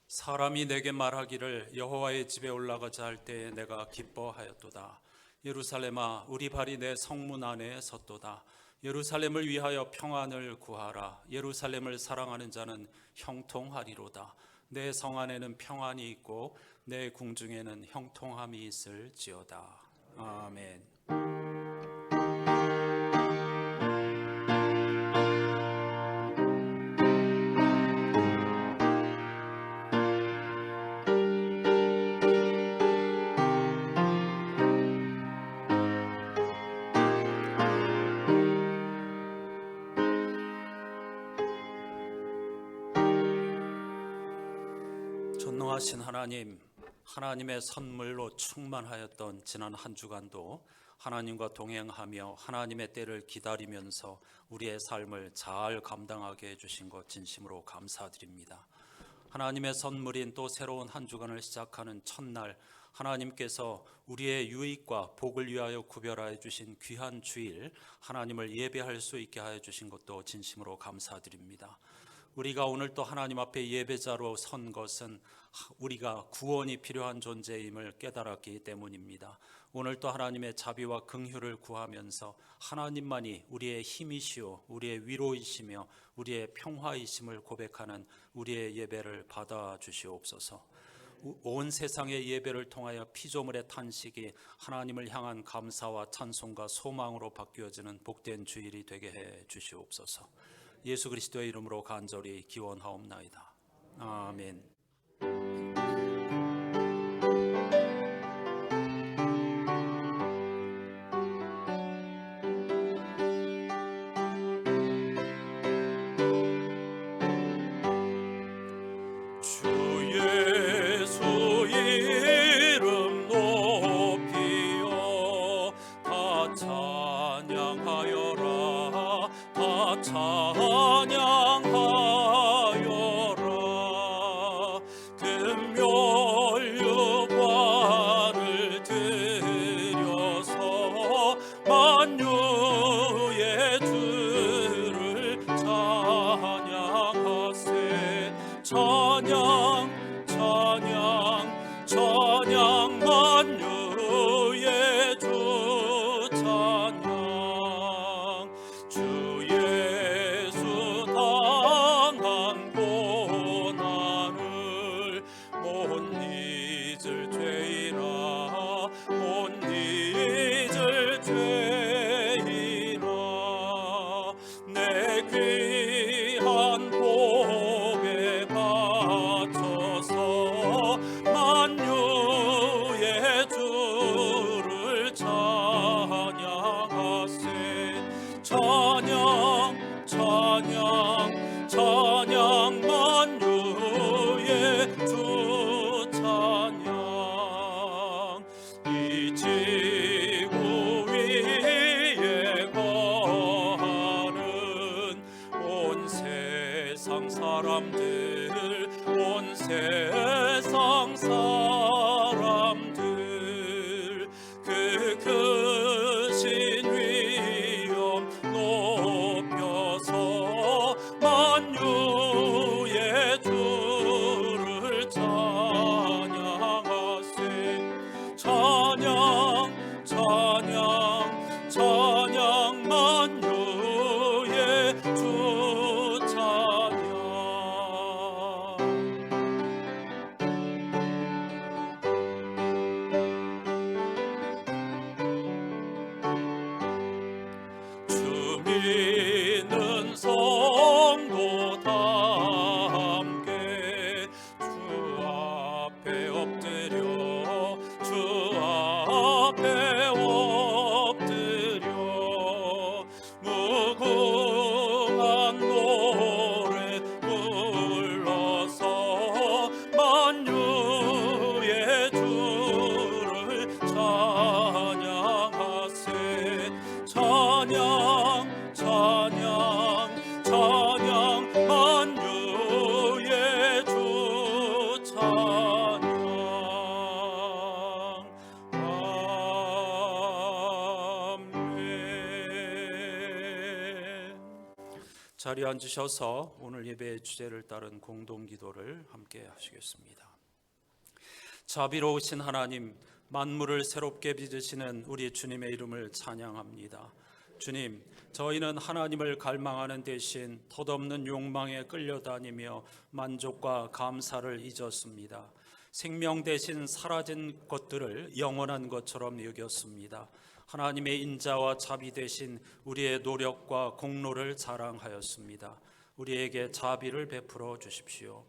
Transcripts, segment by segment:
사람이 내게 말하기를 여호와의 집에 올라가자 할 때에 내가 기뻐하였도다. 예루살렘아, 우리 발이 내 성문 안에 섰도다. 예루살렘을 위하여 평안을 구하라. 예루살렘을 사랑하는 자는 형통하리로다. 내 성 안에는 평안이 있고 내 궁중에는 형통함이 있을지어다. 아멘. 전능하신 하나님, 하나님의 선물로 충만하였던 지난 한 주간도 하나님과 동행하며 하나님의 때를 기다리면서 우리의 삶을 잘 감당하게 해주신 것 진심으로 감사드립니다. 하나님의 선물인 또 새로운 한 주간을 시작하는 첫날, 하나님께서 우리의 유익과 복을 위하여 구별하여 주신 귀한 주일, 하나님을 예배할 수 있게 하여 주신 것도 진심으로 감사드립니다. 우리가 오늘 또 하나님 앞에 예배자로 선 것은 우리가 구원이 필요한 존재임을 깨달았기 때문입니다. 오늘 또 하나님의 자비와 긍휼을 구하면서 하나님만이 우리의 힘이시오, 우리의 위로이시며 우리의 평화이심을 고백하는 우리의 예배를 받아주시옵소서. 온 세상의 예배를 통하여 피조물의 탄식이 하나님을 향한 감사와 찬송과 소망으로 바뀌어지는 복된 주일이 되게 해 주시옵소서. 예수 그리스도의 이름으로 간절히 기원하옵나이다. 아멘. 주 예수 이름 높이어 다 찬양하여라. 다 찬양하여라. 금면류관을 들여서 만유의 주를 찬양하세. 찬양 찬양 찬양 만유의 주 찬양. 주 예수 당한 고난을 못 잊을 죄이라. 못 잊을 죄이라. 내 귀한 복에 갇혀서 만유의 주를 찬양하세. 찬양 찬양 찬양 만유의 주 찬양. 이 지구 위에 거하는 온 세상 사람들, 온 세상 사람들, 그 크신 위엄 높여서 만유의 주를 찬양하세. 찬양 찬양 찬양 만유의 주 찬양. 주 믿는 성도 다 함께 주 앞에 엎드려. 주 앞에 엎드려. 무궁한 노래 불러서 만유의 주를 찬양하세. 찬양 찬양 찬양 만유의 주 찬양. 아멘. 자리에 앉으셔서 오늘 오늘 예배의 주제를 따른 공동기도를 함께 하시겠습니다. 자비로우신 하나님, 만물을 새롭게 빚으시는 우리 주님의 이름을 찬양합니다. 주님, 저희는 하나님을 갈망하는 대신 덧없는 욕망에 끌려다니며 만족과 감사를 잊었습니다. 생명 대신 사라진 것들을 영원한 것처럼 여겼습니다. 하나님의 인자와 자비 대신 우리의 노력과 공로를 자랑하였습니다. 우리에게 자비를 베풀어 주십시오.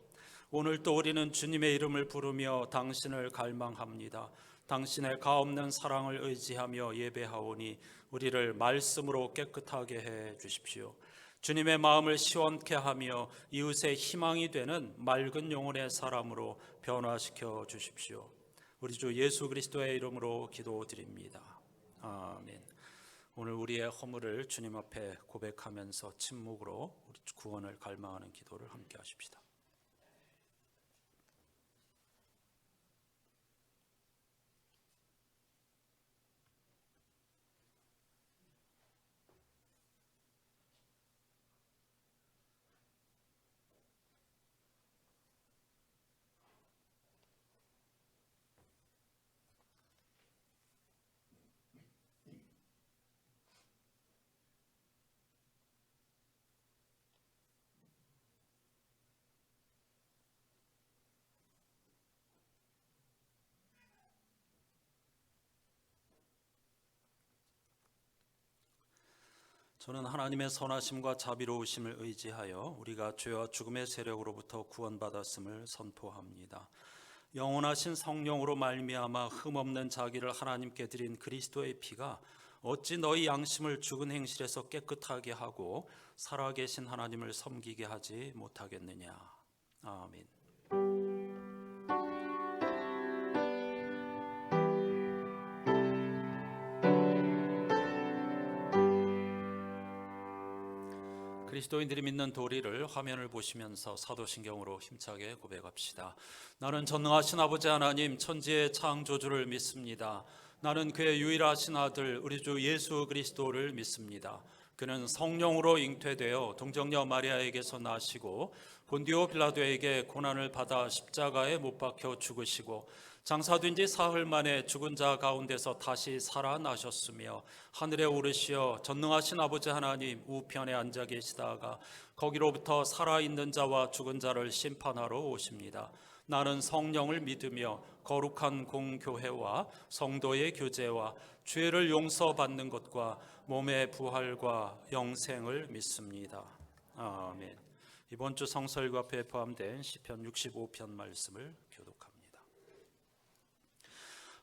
오늘 또 우리는 주님의 이름을 부르며 당신을 갈망합니다. 당신의 가없는 사랑을 의지하며 예배하오니 우리를 말씀으로 깨끗하게 해 주십시오. 주님의 마음을 시원케 하며 이웃의 희망이 되는 맑은 영혼의 사람으로 변화시켜 주십시오. 우리 주 예수 그리스도의 이름으로 기도드립니다. 아멘. 오늘 우리의 허물을 주님 앞에 고백하면서 침묵으로 우리 구원을 갈망하는 기도를 함께 하십시다. 저는 하나님의 선하심과 자비로우심을 의지하여 우리가 죄와 죽음의 세력으로부터 구원받았음을 선포합니다. 영원하신 성령으로 말미암아 흠없는 자기를 하나님께 드린 그리스도의 피가 어찌 너희 양심을 죽은 행실에서 깨끗하게 하고 살아계신 하나님을 섬기게 하지 못하겠느냐. 아멘. 그리스도인들이 믿는 도리를 화면을 보시면서 사도신경으로 힘차게 고백합시다. 나는 전능하신 아버지 하나님 천지의 창조주를 믿습니다. 나는 그의 유일하신 아들 우리 주 예수 그리스도를 믿습니다. 그는 성령으로 잉태되어 동정녀 마리아에게서 나시고 본디오 빌라도에게 고난을 받아 십자가에 못 박혀 죽으시고 장사된 지 사흘 만에 죽은 자 가운데서 다시 살아나셨으며 하늘에 오르시어 전능하신 아버지 하나님 우편에 앉아 계시다가 거기로부터 살아있는 자와 죽은 자를 심판하러 오십니다. 나는 성령을 믿으며 거룩한 공교회와 성도의 교제와 죄를 용서받는 것과 몸의 부활과 영생을 믿습니다. 아멘. 이번 주 성설교합에 포함된 시편 65편 말씀을 교독합니다.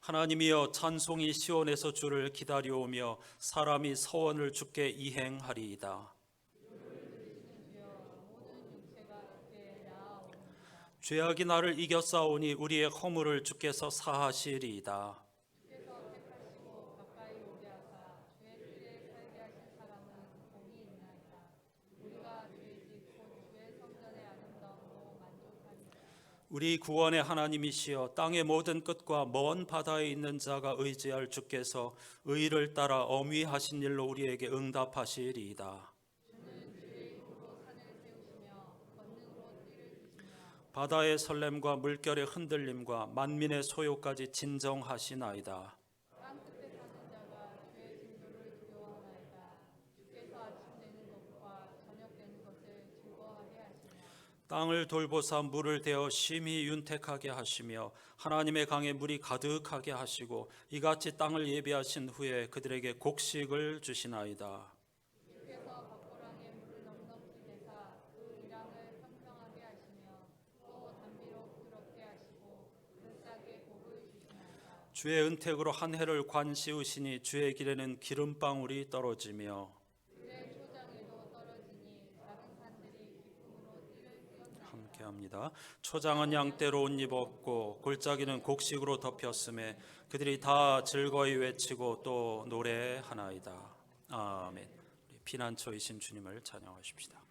하나님이여 찬송이 시온에서 주를 기다려오며 사람이 서원을 주께 이행하리이다. 죄악이 나를 이겼사오니 우리의 허물을 주께서 사하시리이다. 우리 구원의 하나님이시여 땅의 모든 끝과 먼 바다에 있는 자가 의지할 주께서 의를 따라 엄위하신 일로 우리에게 응답하시리이다. 바다의 설렘과 물결의 흔들림과 만민의 소요까지 진정하시나이다. 땅을 돌보사 물을 대어 심히 윤택하게 하시며 하나님의 강에 물이 가득하게 하시고 이같이 땅을 예비하신 후에 그들에게 곡식을 주시나이다. 주의 은택으로 한 해를 관시우시니 주의 길에는 기름방울이 떨어지며 함께합니다. 초장은 양떼로 옷 입었고 골짜기는 곡식으로 덮였음에 그들이 다 즐거이 외치고 또 노래하나이다. 아멘. 피난처이신 주님을 찬양하십시다.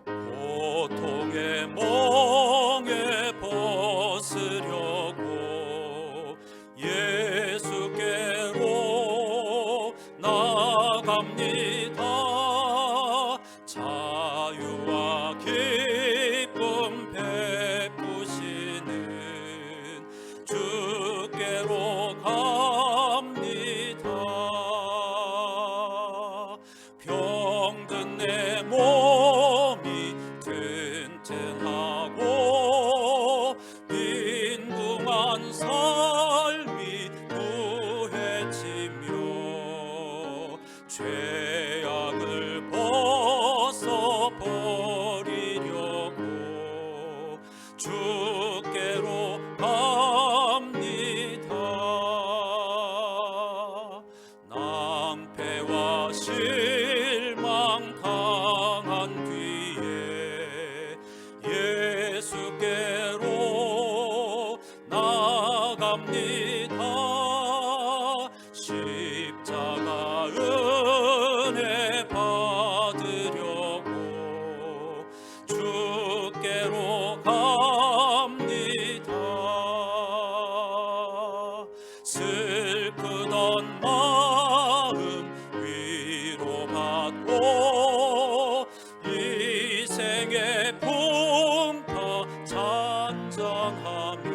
고통의 멍에 벗 슬프던 마음 위로받고 이 생의 풍파 찬장하며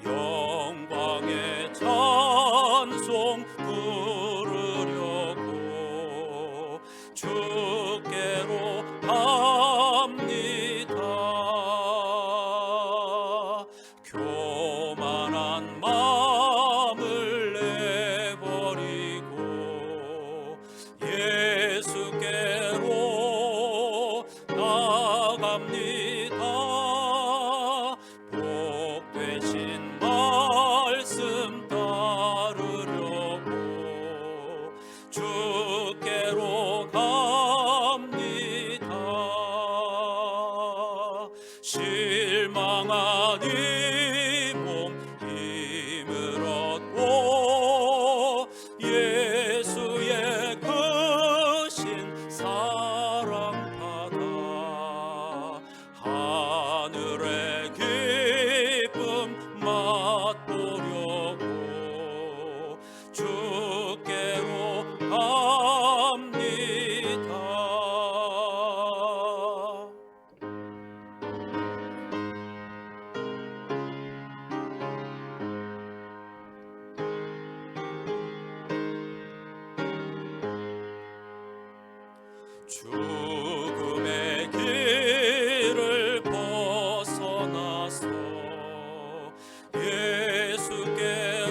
영광의 찬송 부르려고 주께로 갑니다. 교만한 마음을 내버리고 예수께로 나갑니다. 복 되신 말씀 따르려고 주께로 갑니다. 실망한 이 몸 힘을 얻고 예수의 크신 사랑 받아 하늘의 기쁨 맛보려고 주께로 갑니다. 죽음의 길을 벗어나서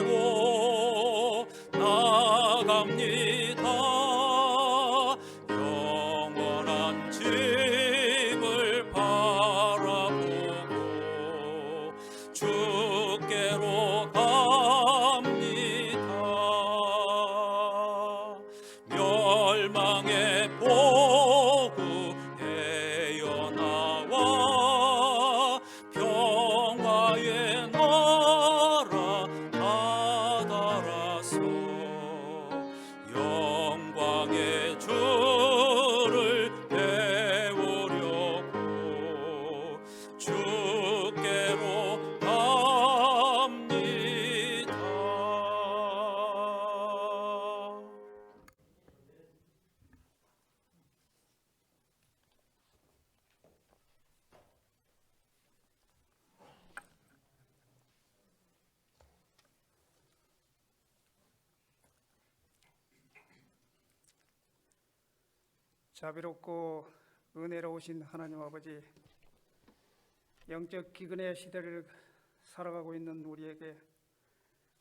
예수께로 나갑니다. 영원한 집을 바라보고 주께로 갑니다. 멸망의 보구 헤어나와 평화의 나라 다다라서 영광의 주를 배우려고 주께로 갑니다. 자비롭고 은혜로우신 하나님 아버지, 영적 기근의 시대를 살아가고 있는 우리에게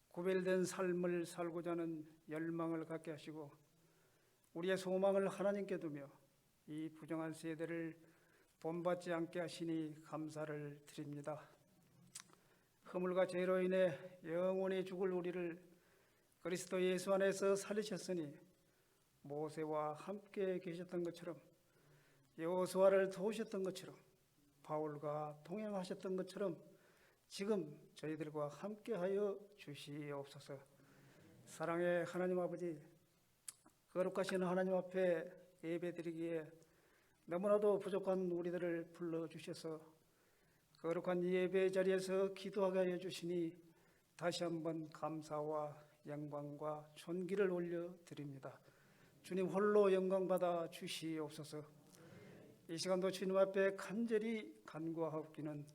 구별된 삶을 살고자 하는 열망을 갖게 하시고 우리의 소망을 하나님께 두며 이 부정한 세대를 본받지 않게 하시니 감사를 드립니다. 허물과 죄로 인해 영원히 죽을 우리를 그리스도 예수 안에서 살리셨으니 모세와 함께 계셨던 것처럼 여호수아를 도우셨던 것처럼 바울과 동행하셨던 것처럼 지금 저희들과 함께하여 주시옵소서. 사랑의 하나님 아버지, 거룩하신 하나님 앞에 예배드리기에 너무나도 부족한 우리들을 불러주셔서 거룩한 예배 자리에서 기도하게 하여 주시니 다시 한번 감사와 영광과 존귀를 올려드립니다. 주님 홀로 영광받아 주시옵소서. 이 시간도 주님 앞에 간절히 간구하옵기는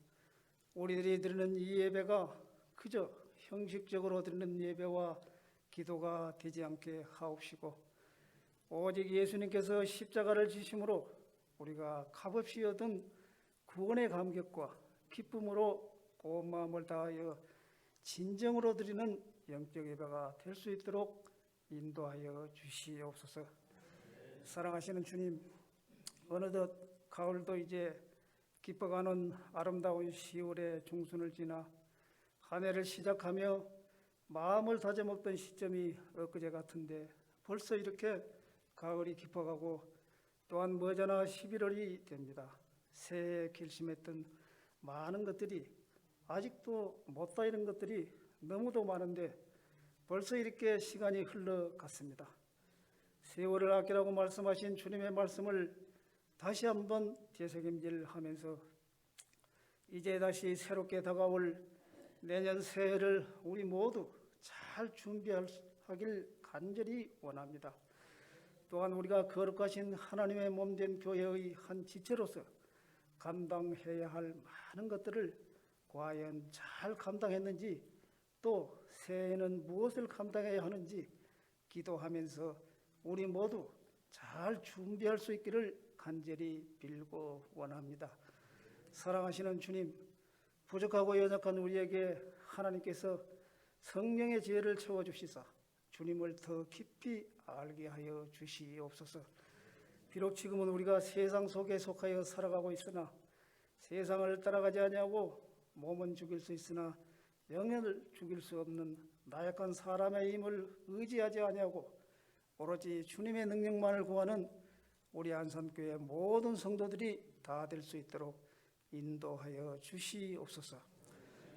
우리들이 드리는 이 예배가 그저 형식적으로 드리는 예배와 기도가 되지 않게 하옵시고 오직 예수님께서 십자가를 지심으로 우리가 값없이 얻은 구원의 감격과 기쁨으로 온 마음을 다하여 진정으로 드리는 영적 예배가 될 수 있도록 인도하여 주시옵소서. 사랑하시는 주님, 어느덧 가을도 이제 깊어가는 아름다운 10월의 중순을 지나 한 해를 시작하며 마음을 다져먹던 시점이 엊그제 같은데 벌써 이렇게 가을이 깊어가고 또한 머지않아 11월이 됩니다. 새해 결심했던 많은 것들이 아직도 못다 이런 것들이 너무도 많은데 벌써 이렇게 시간이 흘러갔습니다. 세월을 아끼라고 말씀하신 주님의 말씀을 다시 한번 되새김질하면서 이제 다시 새롭게 다가올 내년 새해를 우리 모두 잘 준비하길 간절히 원합니다. 또한 우리가 거룩하신 하나님의 몸된 교회의 한 지체로서 감당해야 할 많은 것들을 과연 잘 감당했는지, 또 새해에는 무엇을 감당해야 하는지 기도하면서 우리 모두 잘 준비할 수 있기를 간절히 빌고 원합니다. 사랑하시는 주님, 부족하고 연약한 우리에게 하나님께서 성령의 지혜를 채워주시사 주님을 더 깊이 알게 하여 주시옵소서. 비록 지금은 우리가 세상 속에 속하여 살아가고 있으나 세상을 따라가지 아니하고 몸은 죽일 수 있으나 영혼을 죽일 수 없는 나약한 사람의 힘을 의지하지 아니하고 오로지 주님의 능력만을 구하는 우리 안산교회 모든 성도들이 다 될 수 있도록 인도하여 주시옵소서.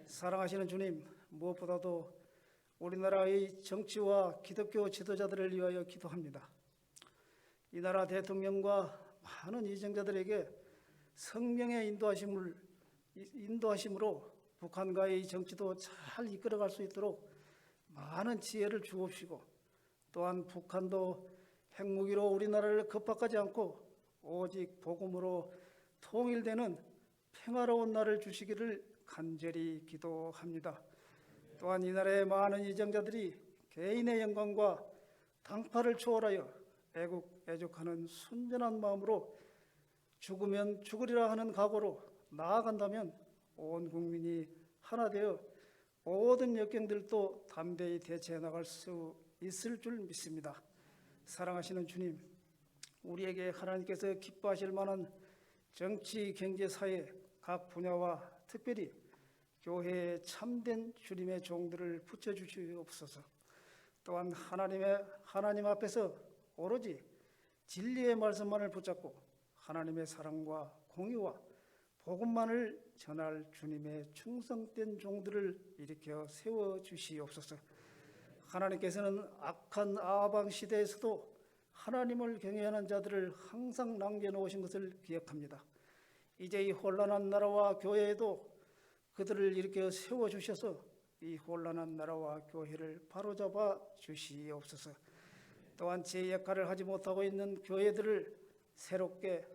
사랑하시는 주님, 무엇보다도 우리나라의 정치와 기독교 지도자들을 위하여 기도합니다. 이 나라 대통령과 많은 이정자들에게 성령의 인도하심으로 북한과의 정치도 잘 이끌어갈 수 있도록 많은 지혜를 주옵시고, 또한 북한도 핵무기로 우리나라를 겁박하지 않고 오직 복음으로 통일되는 평화로운 날을 주시기를 간절히 기도합니다. 또한 이 나라의 많은 이정자들이 개인의 영광과 당파를 초월하여 애국애족하는 순전한 마음으로 죽으면 죽으리라 하는 각오로 나아간다면 온 국민이 하나 되어 모든 역경들도 담대히 대처해 나갈 수 있을 줄 믿습니다. 사랑하시는 주님, 우리에게 하나님께서 기뻐하실 만한 정치, 경제, 사회 각 분야와 특별히 교회에 참된 주님의 종들을 붙여주시옵소서. 또한 하나님 앞에서 오로지 진리의 말씀만을 붙잡고 하나님의 사랑과 공의와 복음만을 전할 주님의 충성된 종들을 일으켜 세워주시옵소서. 하나님께서는 악한 아방 시대에서도 하나님을 경외하는 자들을 항상 남겨놓으신 것을 기억합니다. 이제 이 혼란한 나라와 교회에도 그들을 일으켜 세워주셔서 이 혼란한 나라와 교회를 바로잡아 주시옵소서. 또한 제 역할을 하지 못하고 있는 교회들을 새롭게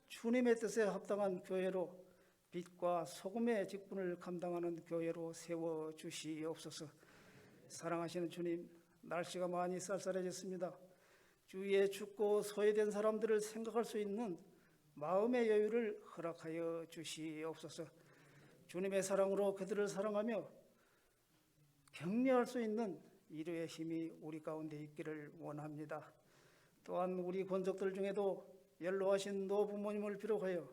주님의 뜻에 합당한 교회로, 빛과 소금의 직분을 감당하는 교회로 세워주시옵소서. 사랑하시는 주님, 날씨가 많이 쌀쌀해졌습니다. 주위에 죽고 소외된 사람들을 생각할 수 있는 마음의 여유를 허락하여 주시옵소서. 주님의 사랑으로 그들을 사랑하며 격려할 수 있는 위로의 힘이 우리 가운데 있기를 원합니다. 또한 우리 권속들 중에도 연로하신 노부모님을 비롯하여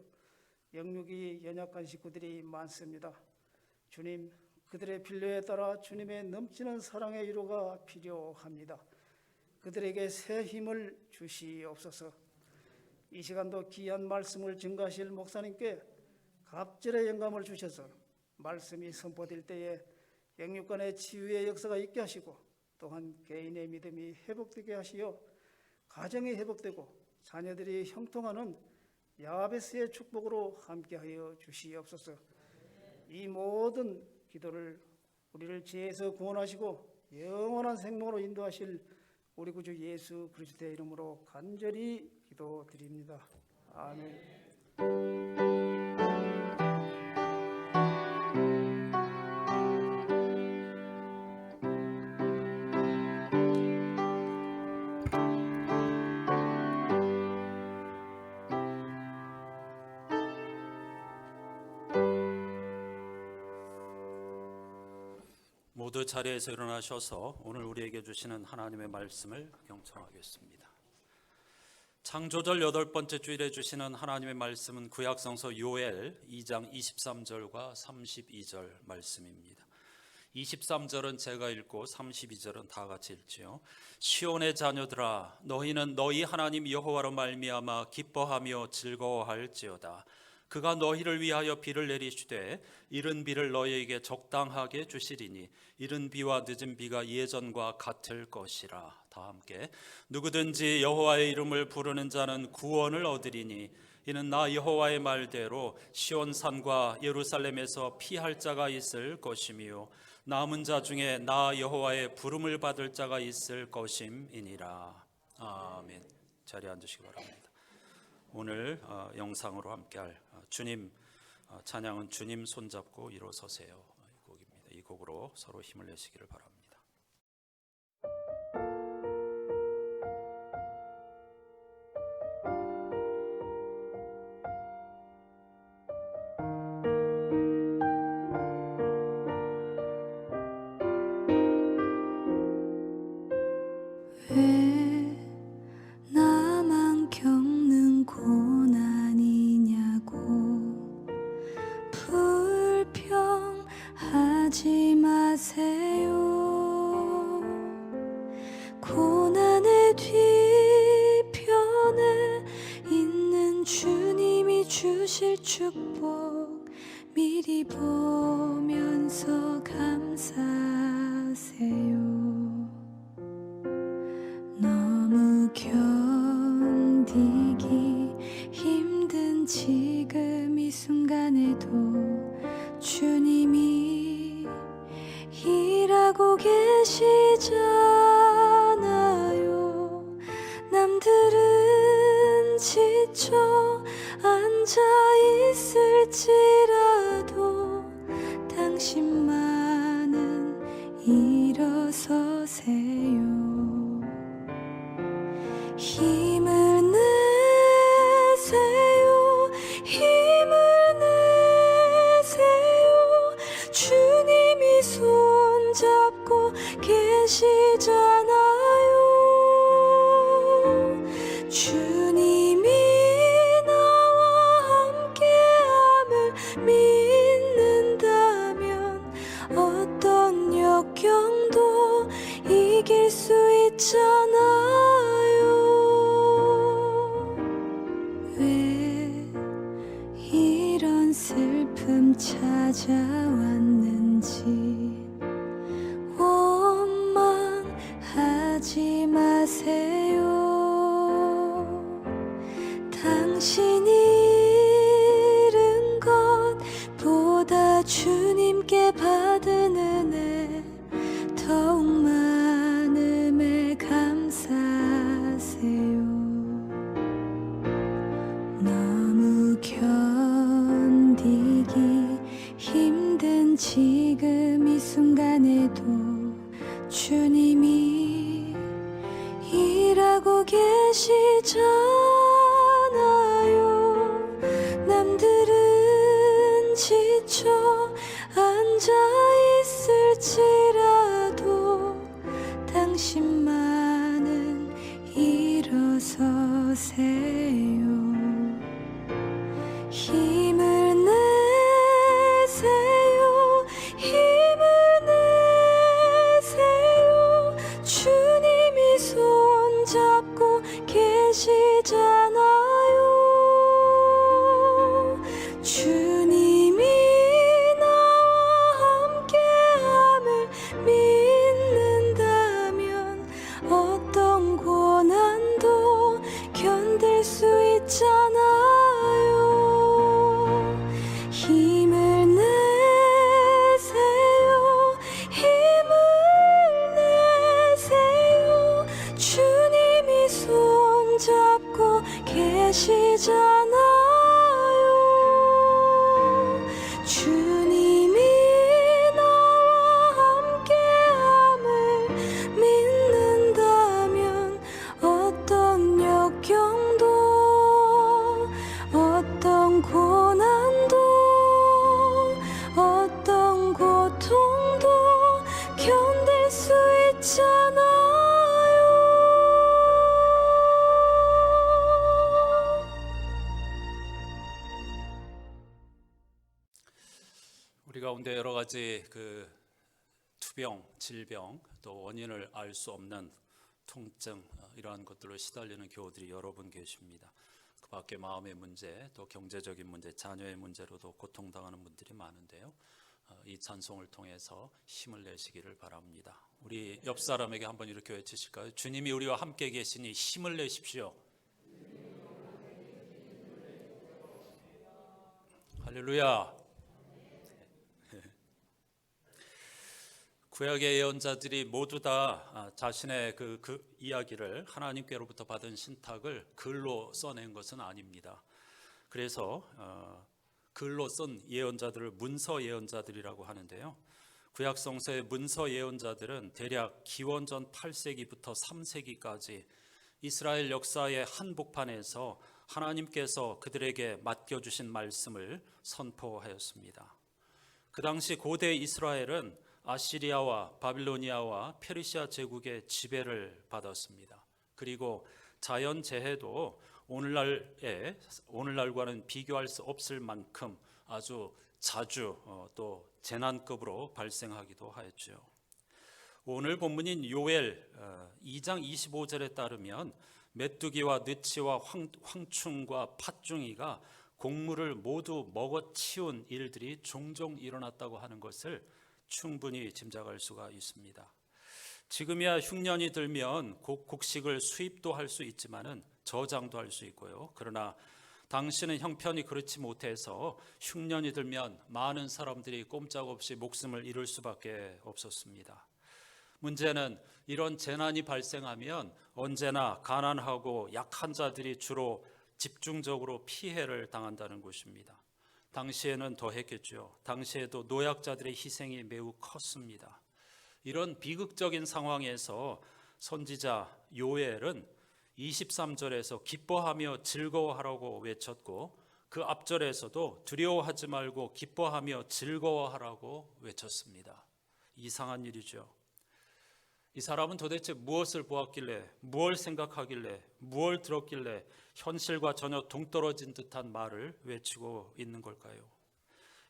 영육이 연약한 식구들이 많습니다. 주님, 그들의 필요에 따라 주님의 넘치는 사랑의 위로가 필요합니다. 그들에게 새 힘을 주시옵소서. 이 시간도 귀한 말씀을 증거하실 목사님께 갑절의 영감을 주셔서 말씀이 선포될 때에 영육간의 치유의 역사가 있게 하시고, 또한 개인의 믿음이 회복되게 하시어 가정이 회복되고 자녀들이 형통하는 야베스의 축복으로 함께하여 주시옵소서. 이 모든 기도를 우리를 죄에서 구원하시고 영원한 생명으로 인도하실 우리 구주 예수 그리스도의 이름으로 간절히 기도드립니다. 아멘. 모두 자리에서 일어나셔서 오늘 우리에게 주시는 하나님의 말씀을 경청하겠습니다. 창조절 8번째 주일에 주시는 하나님의 말씀은 구약성서 요엘 2장 23절과 32절 말씀입니다. 23절은 제가 읽고 32절은 다 같이 읽지요. 시온의 자녀들아, 너희는 너희 하나님 여호와로 말미암아 기뻐하며 즐거워할지어다. 그가 너희를 위하여 비를 내리시되 이른 비를 너희에게 적당하게 주시리니 이른 비와 늦은 비가 예전과 같을 것이라. 다 함께. 누구든지 여호와의 이름을 부르는 자는 구원을 얻으리니 이는 나 여호와의 말대로 시온산과 예루살렘에서 피할 자가 있을 것이며 남은 자 중에 나 여호와의 부름을 받을 자가 있을 것임이니라. 아멘. 자리에 앉으시기 바랍니다. 오늘 영상으로 함께할 주님 찬양은 주님 손잡고 일어서세요 이 곡입니다. 이 곡으로 서로 힘을 내시기를 바랍니다. 왜 나만 겪는 고난이냐고 불평하지 마세요. 고난의 뒤편에 있는 주님이 주실 축복 미리 보면서 감사하세요. 너무 견디기 힘든 지금 이 순간에도 주님이 일하고 계시잖아요. 남들은 지쳐 앉아 있을지라도 당신만은 일어서세요. 힘을 내세요. 힘을 내세요. 주님이 손잡고 계시잖아요. 주님이 나와 함께함을 믿는다면 어떤 역경도 이길 수 있잖아요. 왜 이런 슬픔 찾아왔는지 원망하지 마세요. 당신이 잃은 것보다 주님께 받은 은혜 더욱 많음에 감사하세요. 너무 견디기 힘든 지금 이 순간에도 주님이 일하고 계시잖아요. 남들은 지쳐 앉아 있을지라도 당신만은 일어서세요. 힘을 내세요. 힘을 내세요. 주님이 손잡고 계시잖아요. 주님이 나와 함께함을 믿는다면 어떤 고난도 견딜 수 있잖아요. 힘을 내세요. 힘을 내세요. 주님이 손잡고 계시잖아요. 주님이 나와 함께함을 믿는다면 어떤 역경도 어떤 고난도 어떤 고통도 견딜 수 있잖아요. 우리 가운데 여러 가지 투병, 질병, 또 원인을 알 수 없는 통증 이러한 것들로 시달리는 교우들이 여러 분 계십니다. 그 밖에 마음의 문제, 또 경제적인 문제, 자녀의 문제로도 고통당하는 분들이 많은데요. 이 찬송을 통해서 힘을 내시기를 바랍니다. 우리 옆 사람에게 한번 이렇게 외치실까요? 주님이 우리와 함께 계시니 힘을 내십시오. 할렐루야. 구약의 예언자들이 모두 다 자신의 그 이야기를 하나님께로부터 받은 신탁을 글로 써낸 것은 아닙니다. 그래서 글로 쓴 예언자들을 문서 예언자들이라고 하는데요. 구약 성서의 문서 예언자들은 대략 기원전 8세기부터 3세기까지 이스라엘 역사의 한복판에서 하나님께서 그들에게 맡겨주신 말씀을 선포하였습니다. 그 당시 고대 이스라엘은 아시리아와 바빌로니아와 페르시아 제국의 지배를 받았습니다. 그리고 자연재해도 오늘날과는 비교할 수 없을 만큼 아주 자주 또 재난급으로 발생하기도 하였죠. 오늘 본문인 요엘 2장 25절에 따르면 메뚜기와 느치와 황충과 팥중이가 곡물을 모두 먹어치운 일들이 종종 일어났다고 하는 것을 충분히 짐작할 수가 있습니다. 지금이야 흉년이 들면 곡식을 수입도 할 수 있지만은 저장도 할 수 있고요. 그러나 당시는 형편이 그렇지 못해서 흉년이 들면 많은 사람들이 꼼짝없이 목숨을 잃을 수밖에 없었습니다. 문제는 이런 재난이 발생하면 언제나 가난하고 약한 자들이 주로 집중적으로 피해를 당한다는 것입니다. 당시에는 더했겠죠. 당시에도 노약자들의 희생이 매우 컸습니다. 이런 비극적인 상황에서 선지자 요엘은 23절에서 기뻐하며 즐거워하라고 외쳤고 그 앞절에서도 두려워하지 말고 기뻐하며 즐거워하라고 외쳤습니다. 이상한 일이죠. 이 사람은 도대체 무엇을 보았길래, 무엇을 생각하길래, 무엇을 들었길래 현실과 전혀 동떨어진 듯한 말을 외치고 있는 걸까요?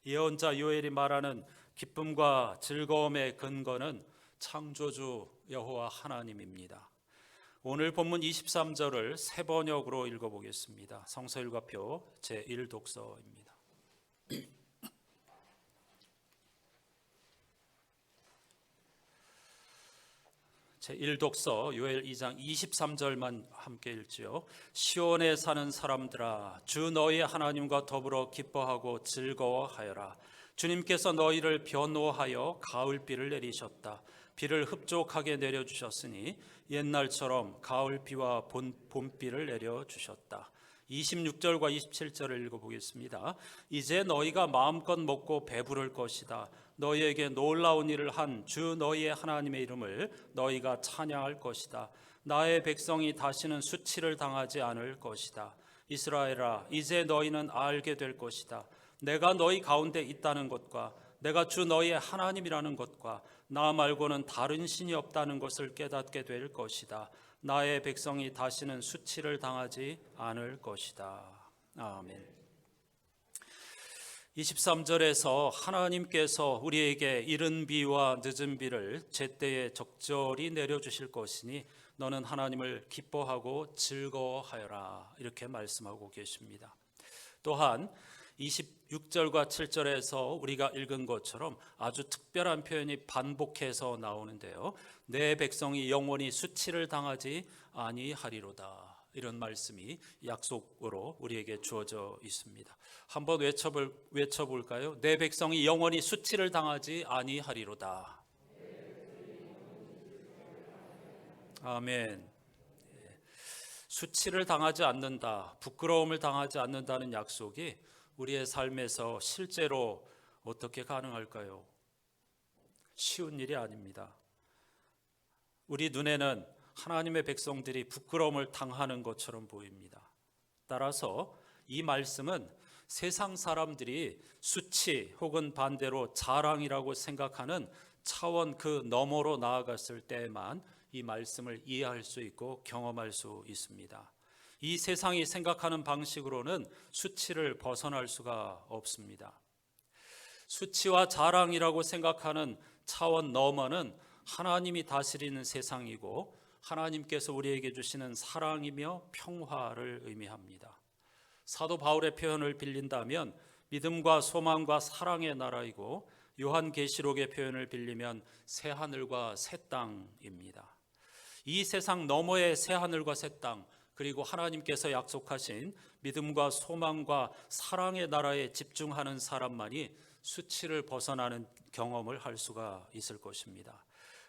예언자 요엘이 말하는 기쁨과 즐거움의 근거는 창조주 여호와 하나님입니다. 오늘 본문 23절을 세 번역으로 읽어보겠습니다. 성서일과표 제1독서입니다. 제1독서 요엘 2장 23절만 함께 읽지요. 시온에 사는 사람들아, 주 너희 하나님과 더불어 기뻐하고 즐거워하여라. 주님께서 너희를 변호하여 가을비를 내리셨다. 비를 흡족하게 내려주셨으니 옛날처럼 가을비와 봄비를 내려주셨다. 26절과 27절을 읽어보겠습니다. 이제 너희가 마음껏 먹고 배부를 것이다. 너희에게 놀라운 일을 한 주 너희의 하나님의 이름을 너희가 찬양할 것이다. 나의 백성이 다시는 수치를 당하지 않을 것이다. 이스라엘아, 이제 너희는 알게 될 것이다. 내가 너희 가운데 있다는 것과 내가 주 너희의 하나님이라는 것과 나 말고는 다른 신이 없다는 것을 깨닫게 될 것이다. 나의 백성이 다시는 수치를 당하지 않을 것이다. 아멘. 23절에서 하나님께서 우리에게 이른 비와 늦은 비를 제때에 적절히 내려주실 것이니 너는 하나님을 기뻐하고 즐거워하여라, 이렇게 말씀하고 계십니다. 또한 26절과 7절에서 우리가 읽은 것처럼 아주 특별한 표현이 반복해서 나오는데요. 내 백성이 영원히 수치를 당하지 아니하리로다, 이런 말씀이 약속으로 우리에게 주어져 있습니다. 한번 외쳐볼까요? 내 백성이 영원히 수치를 당하지 아니하리로다. 아멘. 수치를 당하지 않는다, 부끄러움을 당하지 않는다는 약속이 우리의 삶에서 실제로 어떻게 가능할까요? 쉬운 일이 아닙니다. 우리 눈에는 하나님의 백성들이 부끄러움을 당하는 것처럼 보입니다. 따라서 이 말씀은 세상 사람들이 수치 혹은 반대로 자랑이라고 생각하는 차원 그 너머로 나아갔을 때만 이 말씀을 이해할 수 있고 경험할 수 있습니다. 이 세상이 생각하는 방식으로는 수치를 벗어날 수가 없습니다. 수치와 자랑이라고 생각하는 차원 너머는 하나님이 다스리는 세상이고 하나님께서 우리에게 주시는 사랑이며 평화를 의미합니다. 사도 바울의 표현을 빌린다면 믿음과 소망과 사랑의 나라이고 요한계시록의 표현을 빌리면 새하늘과 새 땅입니다. 이 세상 너머의 새하늘과 새 땅, 그리고 하나님께서 약속하신 믿음과 소망과 사랑의 나라에 집중하는 사람만이 수치를 벗어나는 경험을 할 수가 있을 것입니다.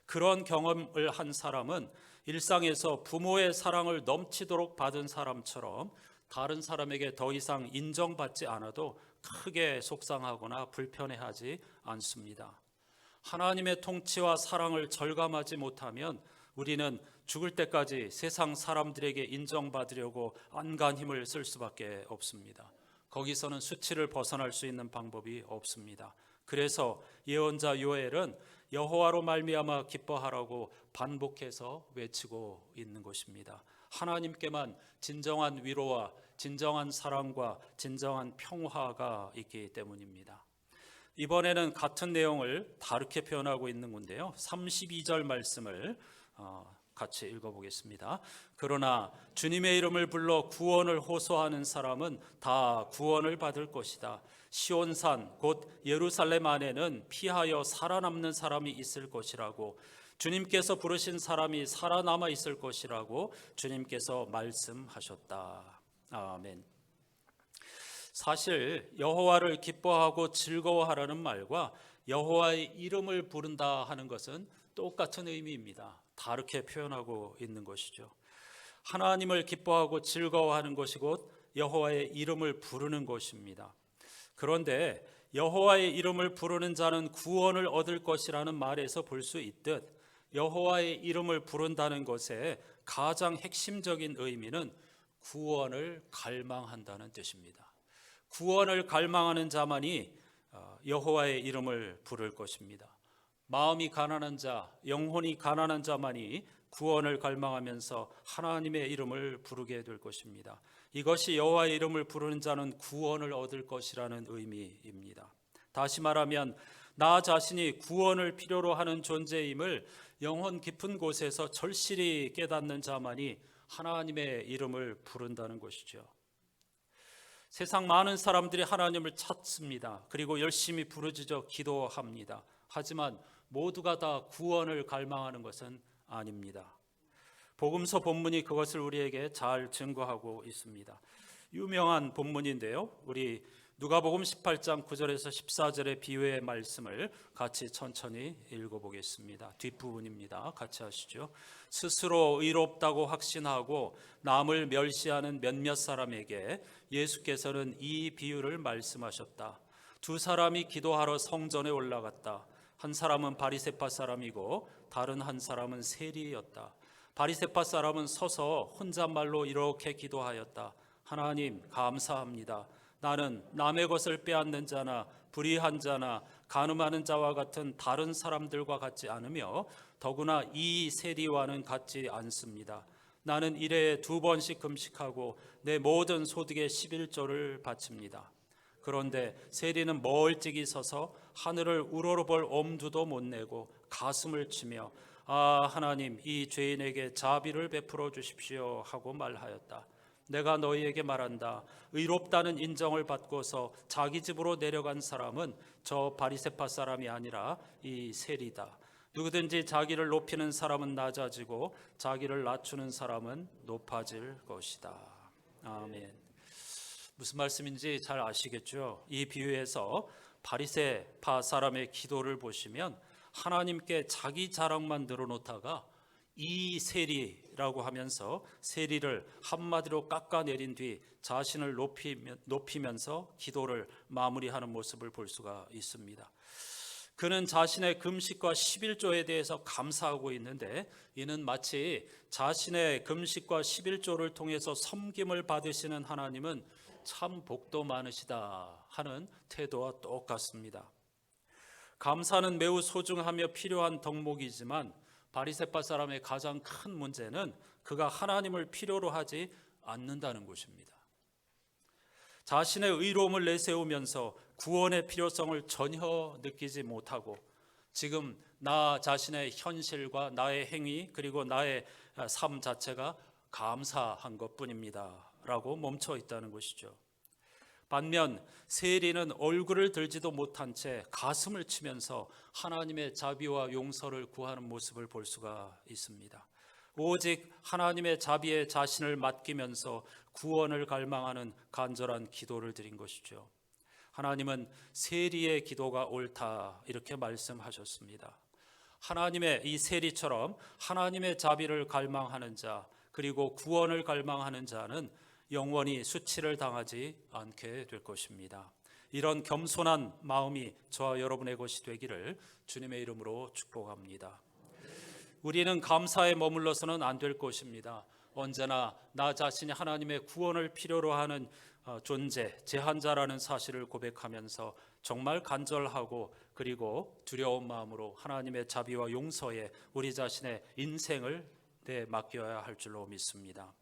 그런 경험을 한 사람은 일상에서 부모의 사랑을 넘치도록 받은 사람처럼 다른 사람에게 더 이상 인정받지 않아도 크게 속상하거나 불편해하지 않습니다. 하나님의 통치와 사랑을 절감하지 못하면 우리는 죽을 때까지 세상 사람들에게 인정받으려고 안간 힘을 쓸 수밖에 없습니다. 거기서는 수치를 벗어날 수 있는 방법이 없습니다. 그래서 예언자 요엘은 여호와로 말미암아 기뻐하라고 반복해서 외치고 있는 것입니다. 하나님께만 진정한 위로와 진정한 사랑과 진정한 평화가 있기 때문입니다. 이번에는 같은 내용을 다르게 표현하고 있는 건데요. 32절 말씀을 같이 읽어보겠습니다. 그러나 주님의 이름을 불러 구원을 호소하는 사람은 다 구원을 받을 것이다. 시온산 곧 예루살렘 안에는 피하여 살아남는 사람이 있을 것이라고, 주님께서 부르신 사람이 살아남아 있을 것이라고 주님께서 말씀하셨다. 아멘. 사실 여호와를 기뻐하고 즐거워하라는 말과 여호와의 이름을 부른다 하는 것은 똑같은 의미입니다. 다르게 표현하고 있는 것이죠. 하나님을 기뻐하고 즐거워하는 것이 곧 여호와의 이름을 부르는 것입니다. 그런데 여호와의 이름을 부르는 자는 구원을 얻을 것이라는 말에서 볼 수 있듯 여호와의 이름을 부른다는 것의 가장 핵심적인 의미는 구원을 갈망한다는 뜻입니다. 구원을 갈망하는 자만이 여호와의 이름을 부를 것입니다. 마음이 가난한 자, 영혼이 가난한 자만이 구원을 갈망하면서 하나님의 이름을 부르게 될 것입니다. 이것이 여호와의 이름을 부르는 자는 구원을 얻을 것이라는 의미입니다. 다시 말하면 나 자신이 구원을 필요로 하는 존재임을 영혼 깊은 곳에서 절실히 깨닫는 자만이 하나님의 이름을 부른다는 것이죠. 세상 많은 사람들이 하나님을 찾습니다. 그리고 열심히 부르짖어 기도합니다. 하지만 모두가 다 구원을 갈망하는 것은 아닙니다. 복음서 본문이 그것을 우리에게 잘 증거하고 있습니다. 유명한 본문인데요. 우리 누가복음 18장 9절에서 14절의 비유의 말씀을 같이 천천히 읽어보겠습니다. 뒷부분입니다. 같이 하시죠. 스스로 의롭다고 확신하고 남을 멸시하는 몇몇 사람에게 예수께서는 이 비유를 말씀하셨다. 두 사람이 기도하러 성전에 올라갔다. 한 사람은 바리새파 사람이고 다른 한 사람은 세리였다. 바리새파 사람은 서서 혼잣말로 이렇게 기도하였다. 하나님 감사합니다. 나는 남의 것을 빼앗는 자나 불의한 자나 간음하는 자와 같은 다른 사람들과 같지 않으며 더구나 이 세리와는 같지 않습니다. 나는 일에 2번씩 금식하고 내 모든 소득의 11조를 바칩니다. 그런데 세리는 멀찍이 서서 하늘을 우러러볼 엄두도 못 내고 가슴을 치며 아 하나님 이 죄인에게 자비를 베풀어 주십시오 하고 말하였다. 내가 너희에게 말한다. 의롭다는 인정을 받고서 자기 집으로 내려간 사람은 저 바리새파 사람이 아니라 이 세리다. 누구든지 자기를 높이는 사람은 낮아지고 자기를 낮추는 사람은 높아질 것이다. 아멘. 무슨 말씀인지 잘 아시겠죠? 이 비유에서 바리새파 사람의 기도를 보시면 하나님께 자기 자랑만 늘어놓다가 이 세리라고 하면서 세리를 한마디로 깎아내린 뒤 자신을 높이면서 기도를 마무리하는 모습을 볼 수가 있습니다. 그는 자신의 금식과 11조에 대해서 감사하고 있는데 이는 마치 자신의 금식과 11조를 통해서 섬김을 받으시는 하나님은 참 복도 많으시다 하는 태도와 똑같습니다. 감사는 매우 소중하며 필요한 덕목이지만 바리새파 사람의 가장 큰 문제는 그가 하나님을 필요로 하지 않는다는 것입니다. 자신의 의로움을 내세우면서 구원의 필요성을 전혀 느끼지 못하고 지금 나 자신의 현실과 나의 행위 그리고 나의 삶 자체가 감사한 것뿐입니다 라고 멈춰 있다는 것이죠. 반면 세리는 얼굴을 들지도 못한 채 가슴을 치면서 하나님의 자비와 용서를 구하는 모습을 볼 수가 있습니다. 오직 하나님의 자비에 자신을 맡기면서 구원을 갈망하는 간절한 기도를 드린 것이죠. 하나님은 세리의 기도가 옳다 이렇게 말씀하셨습니다. 하나님의 이 세리처럼 하나님의 자비를 갈망하는 자, 그리고 구원을 갈망하는 자는 영원히 수치를 당하지 않게 될 것입니다. 이런 겸손한 마음이 저와 여러분의 것이 되기를 주님의 이름으로 축복합니다. 우리는 감사에 머물러서는 안 될 것입니다. 언제나 나 자신이 하나님의 구원을 필요로 하는 존재, 제한자라는 사실을 고백하면서 정말 간절하고 그리고 두려운 마음으로 하나님의 자비와 용서에 우리 자신의 인생을 맡겨야 할 줄로 믿습니다.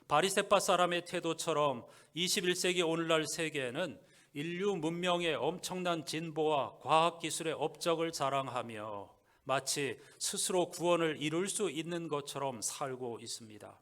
바리새파 사람의 태도처럼 21세기 오늘날 세계에는 인류 문명의 엄청난 진보와 과학기술의 업적을 자랑하며 마치 스스로 구원을 이룰 수 있는 것처럼 살고 있습니다.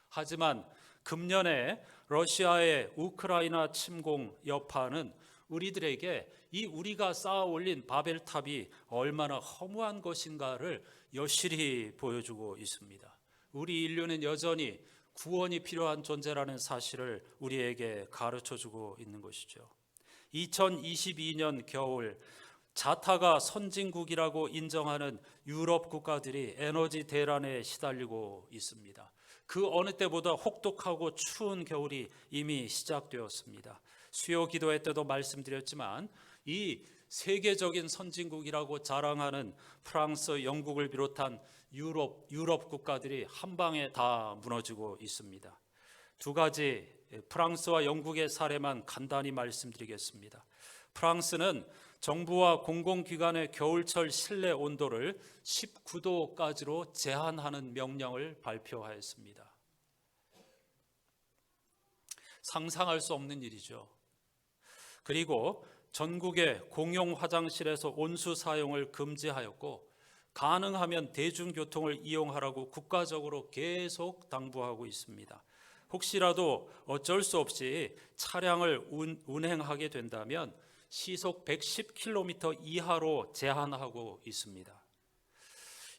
하지만 금년에 러시아의 우크라이나 침공 여파는 우리들에게 이 우리가 쌓아 올린 바벨탑이 얼마나 허무한 것인가를 여실히 보여주고 있습니다. 우리 인류는 여전히 구원이 필요한 존재라는 사실을 우리에게 가르쳐주고 있는 것이죠. 2022년 겨울 자타가 선진국이라고 인정하는 유럽 국가들이 에너지 대란에 시달리고 있습니다. 그 어느 때보다 혹독하고 추운 겨울이 이미 시작되었습니다. 수요 기도회 때도 말씀드렸지만 이 세계적인 선진국이라고 자랑하는 프랑스, 영국을 비롯한 유럽 국가들이 한 방에 다 무너지고 있습니다. 두 가지 프랑스와 영국의 사례만 간단히 말씀드리겠습니다. 프랑스는 정부와 공공기관의 겨울철 실내 온도를 19도까지로 제한하는 명령을 발표하였습니다. 상상할 수 없는 일이죠. 그리고 전국의 공용 화장실에서 온수 사용을 금지하였고 가능하면 대중교통을 이용하라고 국가적으로 계속 당부하고 있습니다. 혹시라도 어쩔 수 없이 차량을 운행하게 된다면 시속 110km 이하로 제한하고 있습니다.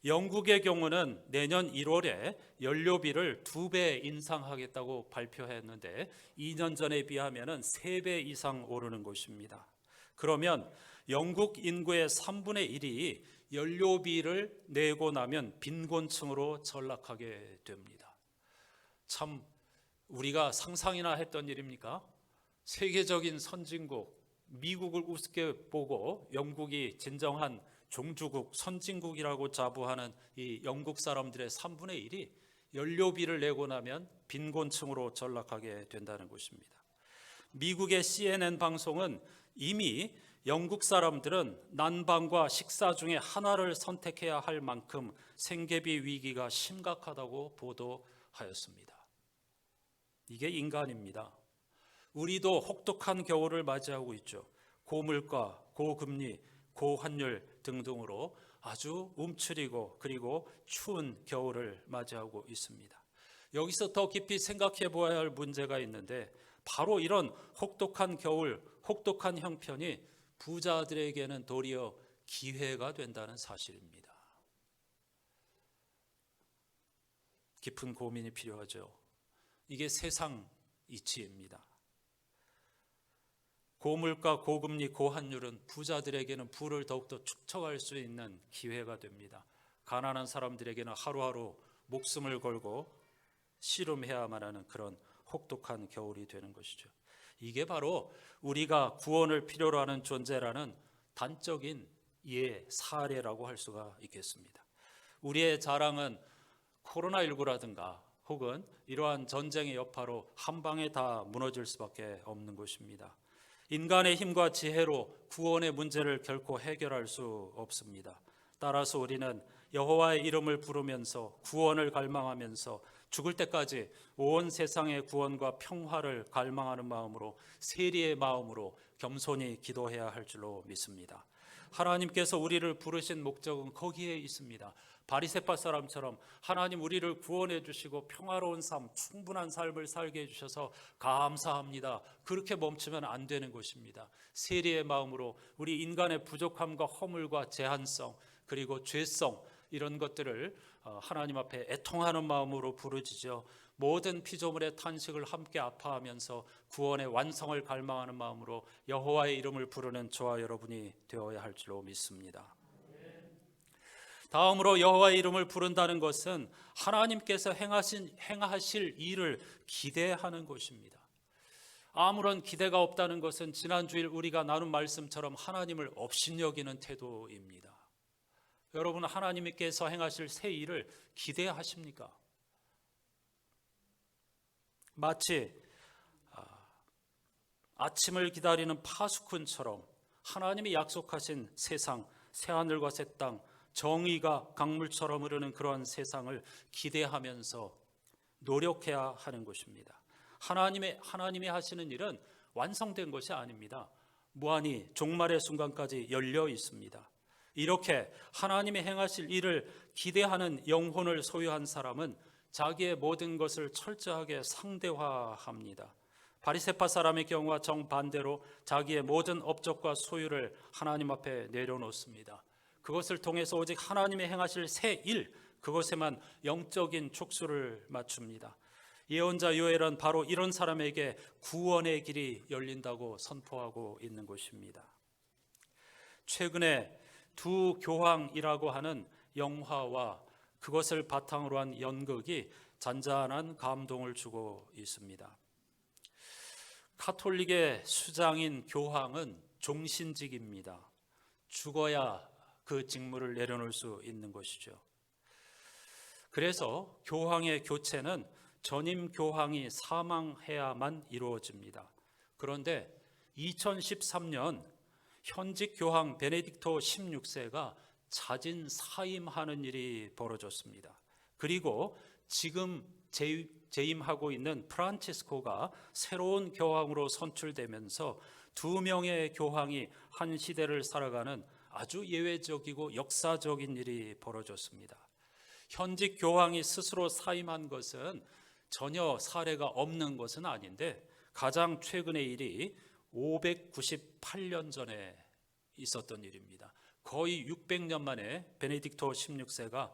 영국의 경우는 내년 1월에 연료비를 2배 인상하겠다고 발표했는데 2년 전에 비하면 3배 이상 오르는 것입니다. 그러면 영국 인구의 3분의 1이 연료비를 내고 나면 빈곤층으로 전락하게 됩니다. 참 우리가 상상이나 했던 일입니까? 세계적인 선진국 미국을 우습게 보고 영국이 진정한 종주국 선진국이라고 자부하는 이 영국 사람들의 3분의 1이 연료비를 내고 나면 빈곤층으로 전락하게 된다는 것입니다. 미국의 CNN 방송은 이미 영국 사람들은 난방과 식사 중에 하나를 선택해야 할 만큼 생계비 위기가 심각하다고 보도하였습니다. 이게 인간입니다. 우리도 혹독한 겨울을 맞이하고 있죠. 고물가, 고금리, 고환율 등등으로 아주 움츠리고 그리고 추운 겨울을 맞이하고 있습니다. 여기서 더 깊이 생각해 보아야 할 문제가 있는데 바로 이런 혹독한 겨울, 혹독한 형편이 부자들에게는 도리어 기회가 된다는 사실입니다. 깊은 고민이 필요하죠. 이게 세상 이치입니다. 고물가, 고금리, 고환율은 부자들에게는 부를 더욱더 축적할 수 있는 기회가 됩니다. 가난한 사람들에게는 하루하루 목숨을 걸고 씨름해야만 하는 그런 혹독한 겨울이 되는 것이죠. 이게 바로 우리가 구원을 필요로 하는 존재라는 단적인 예 사례라고 할 수가 있겠습니다. 우리의 자랑은 코로나19라든가 혹은 이러한 전쟁의 여파로 한 방에 다 무너질 수밖에 없는 것입니다. 인간의 힘과 지혜로 구원의 문제를 결코 해결할 수 없습니다. 따라서 우리는 여호와의 이름을 부르면서 구원을 갈망하면서 죽을 때까지 온 세상의 구원과 평화를 갈망하는 마음으로 세리의 마음으로 겸손히 기도해야 할 줄로 믿습니다. 하나님께서 우리를 부르신 목적은 거기에 있습니다. 바리새파 사람처럼 하나님 우리를 구원해 주시고 평화로운 삶, 충분한 삶을 살게 해주셔서 감사합니다. 그렇게 멈추면 안 되는 것입니다. 세리의 마음으로 우리 인간의 부족함과 허물과 제한성 그리고 죄성 이런 것들을 하나님 앞에 애통하는 마음으로 부르짖어 모든 피조물의 탄식을 함께 아파하면서 구원의 완성을 갈망하는 마음으로 여호와의 이름을 부르는 저와 여러분이 되어야 할 줄로 믿습니다. 다음으로 여호와의 이름을 부른다는 것은 하나님께서 행하실 일을 기대하는 것입니다. 아무런 기대가 없다는 것은 지난주일 우리가 나눈 말씀처럼 하나님을 업신여기는 태도입니다. 여러분, 하나님께서 행하실 새 일을 기대하십니까? 마치 아침을 기다리는 파수꾼처럼 하나님이 약속하신 세상, 새하늘과 새 땅, 정의가 강물처럼 흐르는 그러한 세상을 기대하면서 노력해야 하는 것입니다. 하나님이 하시는 일은 완성된 것이 아닙니다. 무한히 종말의 순간까지 열려 있습니다. 이렇게 하나님이 행하실 일을 기대하는 영혼을 소유한 사람은 자기의 모든 것을 철저하게 상대화합니다. 바리새파 사람의 경우와 정반대로 자기의 모든 업적과 소유를 하나님 앞에 내려놓습니다. 그것을 통해서 오직 하나님이 행하실 새 일, 그것에만 영적인 촉수를 맞춥니다. 예언자 요엘은 바로 이런 사람에게 구원의 길이 열린다고 선포하고 있는 것입니다. 최근에 두 교황이라고 하는 영화와 그것을 바탕으로 한 연극이 잔잔한 감동을 주고 있습니다. 가톨릭의 수장인 교황은 종신직입니다. 죽어야 그 직무를 내려놓을 수 있는 것이죠. 그래서 교황의 교체는 전임 교황이 사망해야만 이루어집니다. 그런데 2013년 현직 교황 베네딕토 16세가 자진 사임하는 일이 벌어졌습니다. 그리고 지금 재임하고 있는 프란치스코가 새로운 교황으로 선출되면서 두 명의 교황이 한 시대를 살아가는 아주 예외적이고 역사적인 일이 벌어졌습니다. 현직 교황이 스스로 사임한 것은 전혀 사례가 없는 것은 아닌데 가장 최근의 일이 598년 전에 있었던 일입니다. 거의 600년 만에 베네딕토 16세가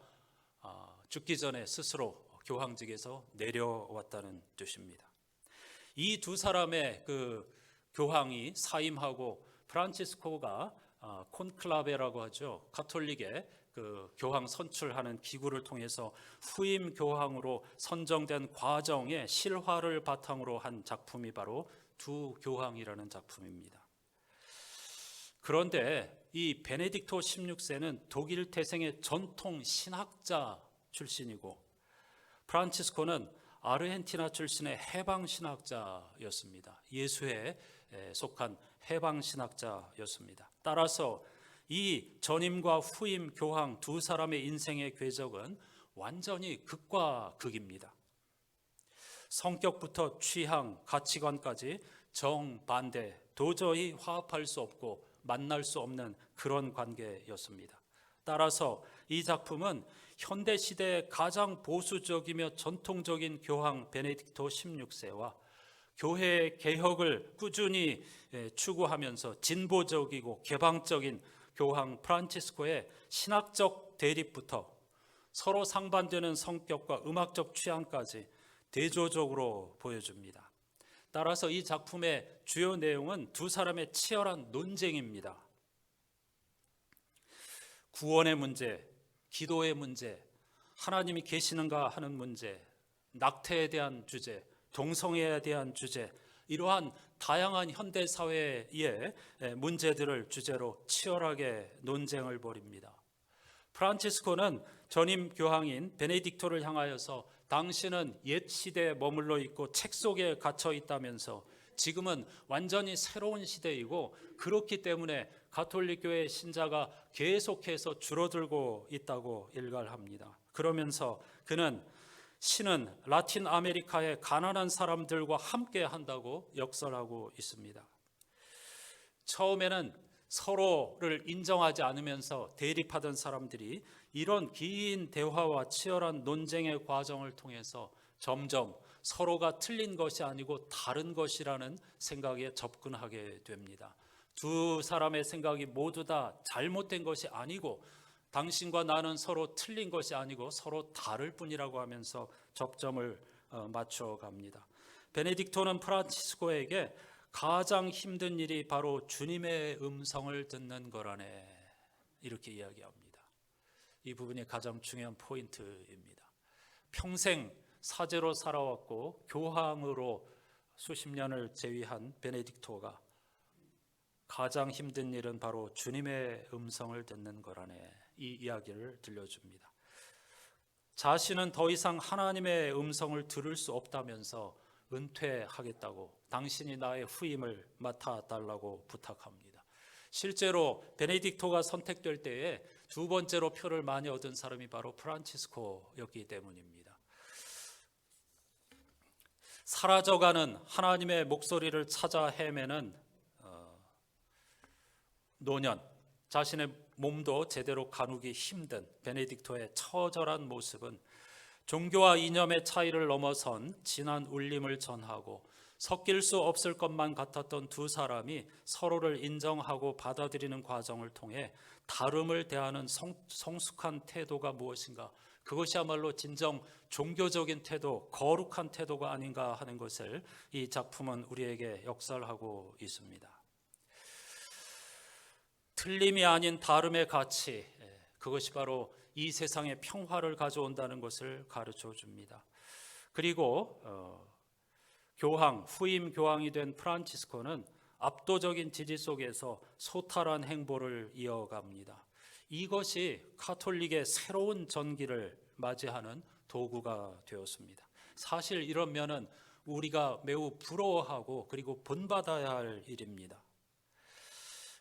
죽기 전에 스스로 교황직에서 내려왔다는 뜻입니다. 이 두 사람의 그 교황이 사임하고 프란치스코가 콘클라베라고 하죠. 가톨릭의 그 교황 선출하는 기구를 통해서 후임 교황으로 선정된 과정의 실화를 바탕으로 한 작품이 바로 두 교황이라는 작품입니다. 그런데 이 베네딕토 16세는 독일 태생의 전통 신학자 출신이고 프란치스코는 아르헨티나 출신의 해방 신학자였습니다. 예수에 속한 해방 신학자였습니다. 따라서 이 전임과 후임 교황 두 사람의 인생의 궤적은 완전히 극과 극입니다. 성격부터 취향, 가치관까지 정반대, 도저히 화합할 수 없고 만날 수 없는 그런 관계였습니다. 따라서 이 작품은 현대 시대의 가장 보수적이며 전통적인 교황 베네딕토 16세와 교회의 개혁을 꾸준히 추구하면서 진보적이고 개방적인 교황 프란치스코의 신학적 대립부터 서로 상반되는 성격과 음악적 취향까지 대조적으로 보여줍니다. 따라서 이 작품의 주요 내용은 두 사람의 치열한 논쟁입니다. 구원의 문제, 기도의 문제, 하나님이 계시는가 하는 문제, 낙태에 대한 주제, 동성애에 대한 주제, 이러한 다양한 현대 사회의 문제들을 주제로 치열하게 논쟁을 벌입니다. 프란치스코는 전임 교황인 베네딕토를 향하여서 당신은 옛 시대에 머물러 있고 책 속에 갇혀 있다면서 지금은 완전히 새로운 시대이고 그렇기 때문에 가톨릭 교회의 신자가 계속해서 줄어들고 있다고 일갈합니다. 그러면서 그는 신은 라틴 아메리카의 가난한 사람들과 함께 한다고 역설하고 있습니다. 처음에는 서로를 인정하지 않으면서 대립하던 사람들이 이런 긴 대화와 치열한 논쟁의 과정을 통해서 점점 서로가 틀린 것이 아니고 다른 것이라는 생각에 접근하게 됩니다. 두 사람의 생각이 모두 다 잘못된 것이 아니고 당신과 나는 서로 틀린 것이 아니고 서로 다를 뿐이라고 하면서 접점을 맞춰 갑니다. 베네딕토는 프란치스코에게 가장 힘든 일이 바로 주님의 음성을 듣는 거라네, 이렇게 이야기합니다. 이 부분이 가장 중요한 포인트입니다. 평생 사제로 살아왔고 교황으로 수십 년을 제위한 베네딕토가 가장 힘든 일은 바로 주님의 음성을 듣는 거라네, 이 이야기를 들려줍니다. 자신은 더 이상 하나님의 음성을 들을 수 없다면서 은퇴하겠다고, 당신이 나의 후임을 맡아달라고 부탁합니다. 실제로 베네딕토가 선택될 때에 두 번째로 표를 많이 얻은 사람이 바로 프란치스코였기 때문입니다. 사라져가는 하나님의 목소리를 찾아 헤매는 노년, 자신의 몸도 제대로 가누기 힘든 베네딕토의 처절한 모습은 종교와 이념의 차이를 넘어선 진한 울림을 전하고 섞일 수 없을 것만 같았던 두 사람이 서로를 인정하고 받아들이는 과정을 통해 다름을 대하는 성숙한 태도가 무엇인가, 그것이야말로 진정 종교적인 태도, 거룩한 태도가 아닌가 하는 것을 이 작품은 우리에게 역설하고 있습니다. 틀림이 아닌 다름의 가치, 그것이 바로 이 세상에 평화를 가져온다는 것을 가르쳐 줍니다. 그리고 후임 교황이 된 프란치스코는 압도적인 지지 속에서 소탈한 행보를 이어갑니다. 이것이 카톨릭의 새로운 전기를 맞이하는 도구가 되었습니다. 사실 이런 면은 우리가 매우 부러워하고 그리고 본받아야 할 일입니다.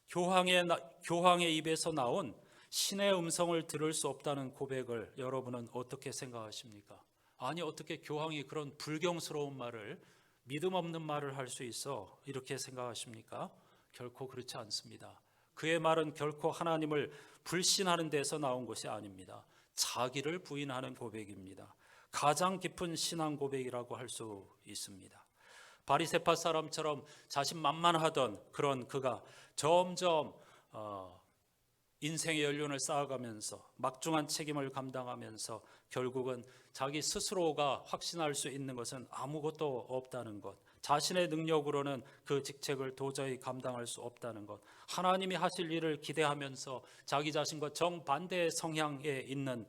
교황의 입에서 나온 신의 음성을 들을 수 없다는 고백을 여러분은 어떻게 생각하십니까? 아니, 어떻게 교황이 그런 불경스러운 말을, 믿음 없는 말을 할 수 있어? 이렇게 생각하십니까? 결코 그렇지 않습니다. 그의 말은 결코 하나님을 불신하는 데서 나온 것이 아닙니다. 자기를 부인하는 고백입니다. 가장 깊은 신앙 고백이라고 할 수 있습니다. 바리새파 사람처럼 자신만만하던 그런 그가 점점 인생의 연륜을 쌓아가면서 막중한 책임을 감당하면서 결국은 자기 스스로가 확신할 수 있는 것은 아무것도 없다는 것, 자신의 능력으로는 그 직책을 도저히 감당할 수 없다는 것, 하나님이 하실 일을 기대하면서 자기 자신과 정반대의 성향에 있는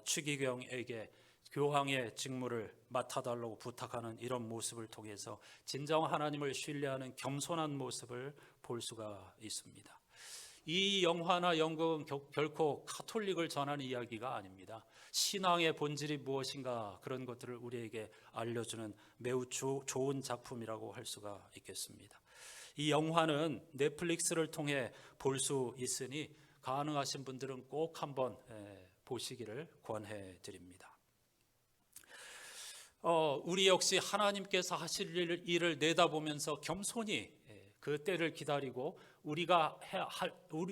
추기경에게 교황의 직무를 맡아달라고 부탁하는 이런 모습을 통해서 진정 하나님을 신뢰하는 겸손한 모습을 볼 수가 있습니다. 이 영화나 연극은 결코 카톨릭을 전하는 이야기가 아닙니다. 신앙의 본질이 무엇인가, 그런 것들을 우리에게 알려주는 매우 좋은 작품이라고 할 수가 있겠습니다. 이 영화는 넷플릭스를 통해 볼 수 있으니 가능하신 분들은 꼭 한번 보시기를 권해 드립니다. 우리 역시 하나님께서 하실 일을 내다보면서 겸손히 그 때를 기다리고 우리가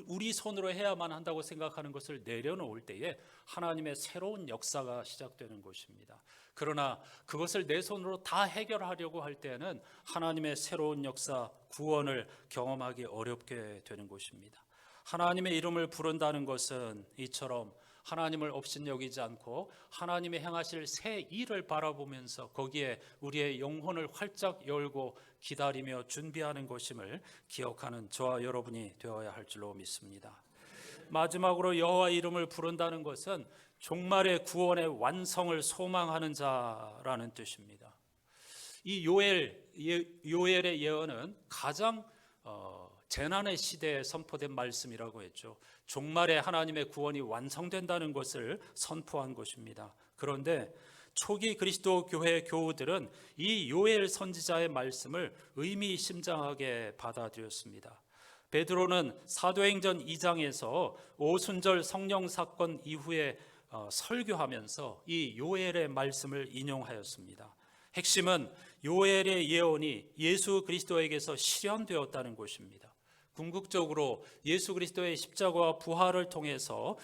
우리 손으로 해야만 한다고 생각하는 것을 내려놓을 때에 하나님의 새로운 역사가 시작되는 것입니다. 그러나 그것을 내 손으로 다 해결하려고 할 때는 하나님의 새로운 역사, 구원을 경험하기 어렵게 되는 것입니다. 하나님의 이름을 부른다는 것은 이처럼 하나님을 업신여기지 않고 하나님의 행하실 새 일을 바라보면서 거기에 우리의 영혼을 활짝 열고 기다리며 준비하는 것임을 기억하는 저와 여러분이 되어야 할 줄로 믿습니다. 마지막으로 여호와 이름을 부른다는 것은 종말의 구원의 완성을 소망하는 자라는 뜻입니다. 이 요엘의 예언은 가장 재난의 시대에 선포된 말씀이라고 했죠. 종말에 하나님의 구원이 완성된다는 것을 선포한 것입니다. 그런데 초기 그리스도 교회 교우들은 이 요엘 선지자의 말씀을 의미심장하게 받아들였습니다. 베드로는 사도행전 2장에서 오순절 성령 사건 이후에 설교하면서 이 요엘의 말씀을 인용하였습니다. 핵심은 요엘의 예언이 예수 그리스도에게서 실현되었다는 것입니다. 궁극적으로 예수 그리스도의 십자가와 부활을 통해서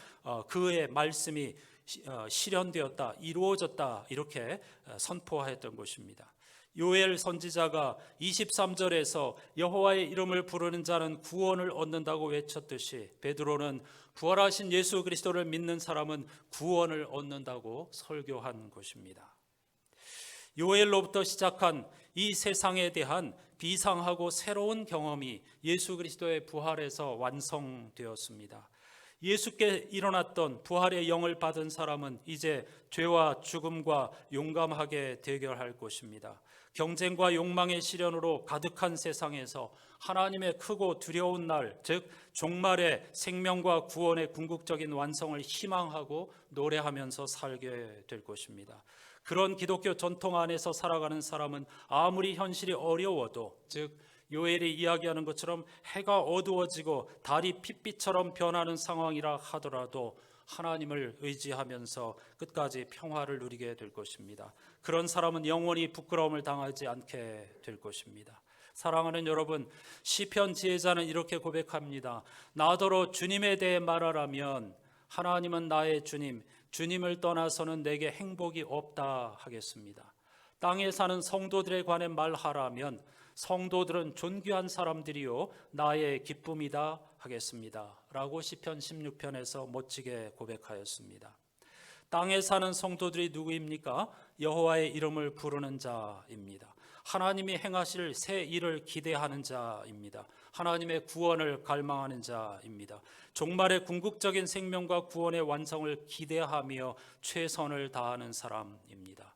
그의 말씀이 실현되었다, 이루어졌다, 이렇게 선포하였던 것입니다. 요엘 선지자가 23절에서 여호와의 이름을 부르는 자는 구원을 얻는다고 외쳤듯이 베드로는 부활하신 예수 그리스도를 믿는 사람은 구원을 얻는다고 설교한 것입니다. 요엘로부터 시작한 이 세상에 대한 비상하고 새로운 경험이 예수 그리스도의 부활에서 완성되었습니다. 예수께 일어났던 부활의 영을 받은 사람은 이제 죄와 죽음과 용감하게 대결할 것입니다. 경쟁과 욕망의 시련으로 가득한 세상에서 하나님의 크고 두려운 날, 즉 종말의 생명과 구원의 궁극적인 완성을 희망하고 노래하면서 살게 될 것입니다. 그런 기독교 전통 안에서 살아가는 사람은 아무리 현실이 어려워도, 즉 요엘이 이야기하는 것처럼 해가 어두워지고 달이 핏빛처럼 변하는 상황이라 하더라도 하나님을 의지하면서 끝까지 평화를 누리게 될 것입니다. 그런 사람은 영원히 부끄러움을 당하지 않게 될 것입니다. 사랑하는 여러분, 시편 지혜자는 이렇게 고백합니다. 나더러 주님에 대해 말하라면 하나님은 나의 주님, 주님을 떠나서는 내게 행복이 없다 하겠습니다. 땅에 사는 성도들에 관해 말하라면 성도들은 존귀한 사람들이요 나의 기쁨이다 하겠습니다 라고 시편 16편에서 멋지게 고백하였습니다. 땅에 사는 성도들이 누구입니까? 여호와의 이름을 부르는 자입니다. 하나님이 행하실 새 일을 기대하는 자입니다. 하나님의 구원을 갈망하는 자입니다. 종말의 궁극적인 생명과 구원의 완성을 기대하며 최선을 다하는 사람입니다.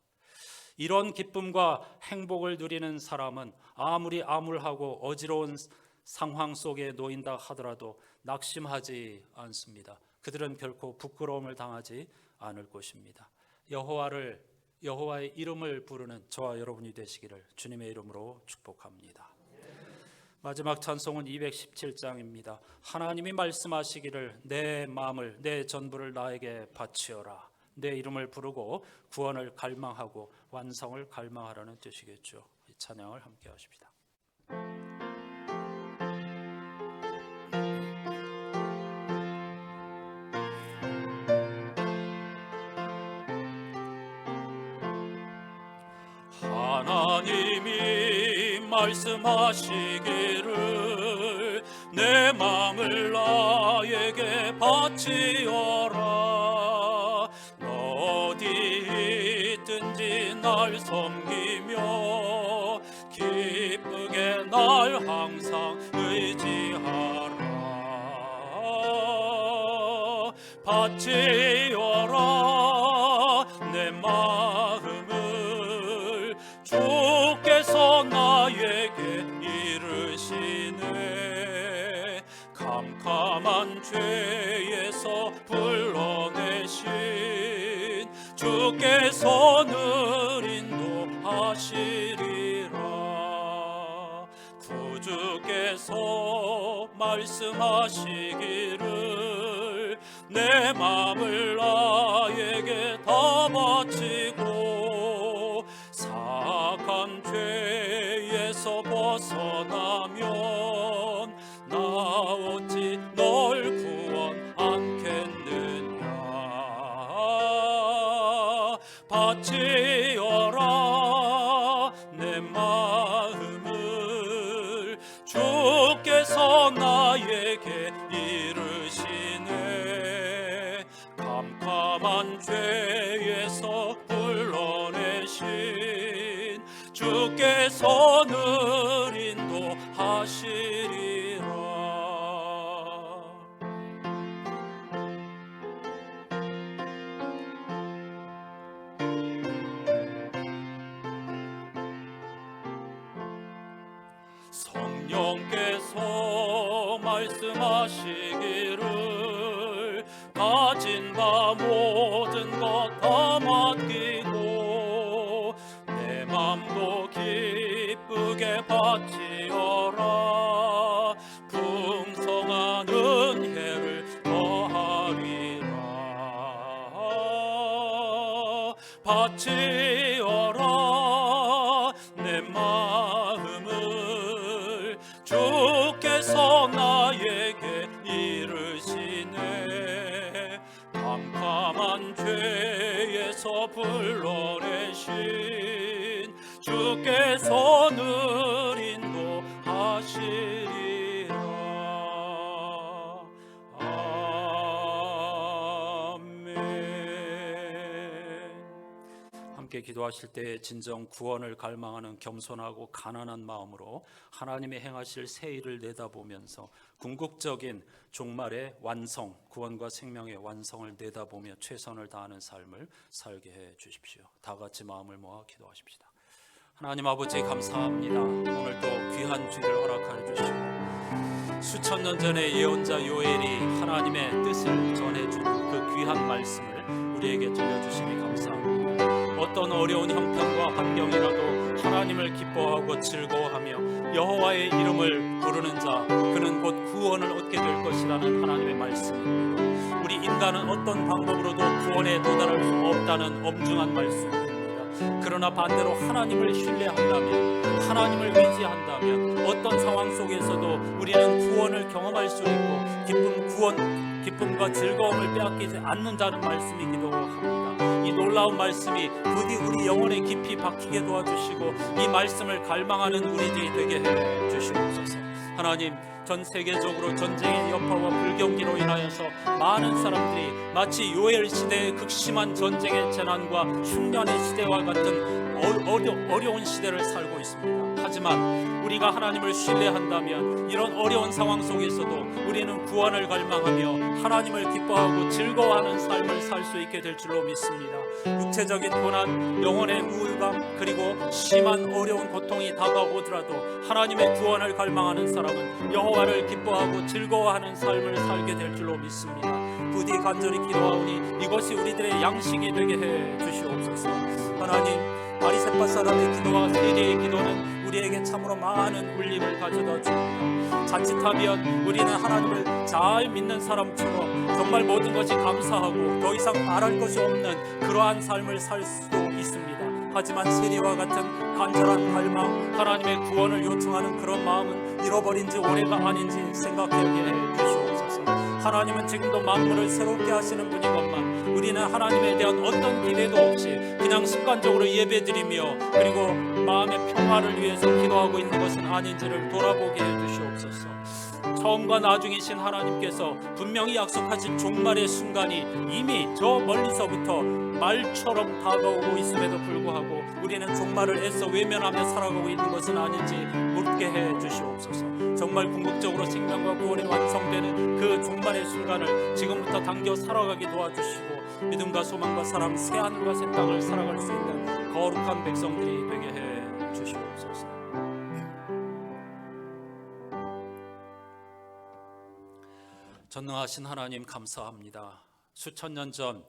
이런 기쁨과 행복을 누리는 사람은 아무리 암울하고 어지러운 상황 속에 놓인다 하더라도 낙심하지 않습니다. 그들은 결코 부끄러움을 당하지 않을 것입니다. 여호와의 이름을 부르는 저와 여러분이 되시기를 주님의 이름으로 축복합니다. 마지막 찬송은 217장입니다. 하나님이 말씀하시기를 내 마음을 내 전부를 나에게 바치어라. 내 이름을 부르고 구원을 갈망하고 완성을 갈망하라는 뜻이겠죠. 이 찬양을 함께 하십시다. 하나님이 말씀하시기를 내 마음을 나에게 바치어라. 어디 있든지 날 섬기며 기쁘게 날 항상 의지하라. 바치어라 내 마음을 주께서 나에게 이르시네. 캄캄한 죄에서 불러내신 주께서는 인도하시리라. 구주께서 말씀하시기를 내 마음을 나에게 다 바치고 사악한 죄에서 벗어나면 나 어찌 널 구원 않겠느냐. 바치어라 내 마음을 주께서 나에게 이르시네. 캄캄한 죄에서 불러내신 주께서는 인도하시리라. 성령께서 말씀하시기를 가진 바 모든 것 다 맡기고 내 맘도 기쁘게 바치어라. 풍성한 은혜를 더하리라. 바치어라 내 마음을 주께서 나에게 이르시네. 캄캄한 죄에서 불러내신 주께서 늘 인도하시리라. 함께 기도하실 때 진정 구원을 갈망하는 겸손하고 가난한 마음으로 하나님의 행하실 새 일을 내다보면서 궁극적인 종말의 완성, 구원과 생명의 완성을 내다보며 최선을 다하는 삶을 살게 해 주십시오. 다 같이 마음을 모아 기도하십시다. 하나님 아버지 감사합니다. 오늘도 귀한 주를 허락하여 주시고 수천 년 전에 예언자 요엘이 하나님의 뜻을 전해준 그 귀한 말씀을 우리에게 들려주시니 감사합니다. 어떤 어려운 형편과 환경이라도 하나님을 기뻐하고 즐거워하며 여호와의 이름을 부르는 자 그는 곧 구원을 얻게 될 것이라는 하나님의 말씀입니다. 우리 인간은 어떤 방법으로도 구원에 도달할 수 없다는 엄중한 말씀입니다. 그러나 반대로 하나님을 신뢰한다면, 하나님을 의지한다면 어떤 상황 속에서도 우리는 구원을 경험할 수 있고 기쁨과 즐거움을 빼앗기지 않는다는 말씀이기도 합니다. 이 놀라운 말씀이 부디 우리 영혼에 깊이 박히게 도와주시고 이 말씀을 갈망하는 우리들이 되게 해 주시옵소서. 하나님, 전 세계적으로 전쟁의 여파와 불경기로 인하여서 많은 사람들이 마치 요엘 시대의 극심한 전쟁의 재난과 흉년의 시대와 같은 어려운 시대를 살고 있습니다. 하지만 우리가 하나님을 신뢰한다면 이런 어려운 상황 속에서도 우리는 구원을 갈망하며 하나님을 기뻐하고 즐거워하는 삶을 살 수 있게 될 줄로 믿습니다. 육체적인 고난, 영혼의 우울감, 그리고 심한 어려운 고통이 다가오더라도 하나님의 구원을 갈망하는 사람은 여호와를 기뻐하고 즐거워하는 삶을 살게 될 줄로 믿습니다. 부디 간절히 기도하오니 이것이 우리들의 양식이 되게 해 주시옵소서. 하나님, 바리새파 사람의 기도와 세리의 기도는 우리에게 참으로 많은 울림을 가져다 줍니다. 자칫하면 우리는 하나님을 잘 믿는 사람처럼 정말 모든 것이 감사하고 더 이상 말할 것이 없는 그러한 삶을 살 수도 있습니다. 하지만 세리와 같은 간절한 갈망, 하나님의 구원을 요청하는 그런 마음은 잃어버린 지 오래가 아닌지 생각하게 해 주시옵소서. 하나님은 지금도 만물을 새롭게 하시는 분이건만 우리는 하나님에 대한 어떤 기대도 없이 그냥 습관적으로 예배드리며 그리고 마음의 평화를 위해서 기도하고 있는 것은 아닌지를 돌아보게 해주시옵소서. 처음과 나중이신 하나님께서 분명히 약속하신 종말의 순간이 이미 저 멀리서부터 말처럼 다가오고 있음에도 불구하고 우리는 종말을 애써 외면하며 살아가고 있는 것은 아닌지 묻게 해 주시옵소서. 정말 궁극적으로 생명과 구원이 완성되는 그 종말의 순간을 지금부터 당겨 살아가게 도와주시고 믿음과 소망과 사랑, 새 하늘과 새 땅을 살아갈 수 있는 거룩한 백성들이 되게 해 주시옵소서. 전능하신 하나님 감사합니다. 수천 년 전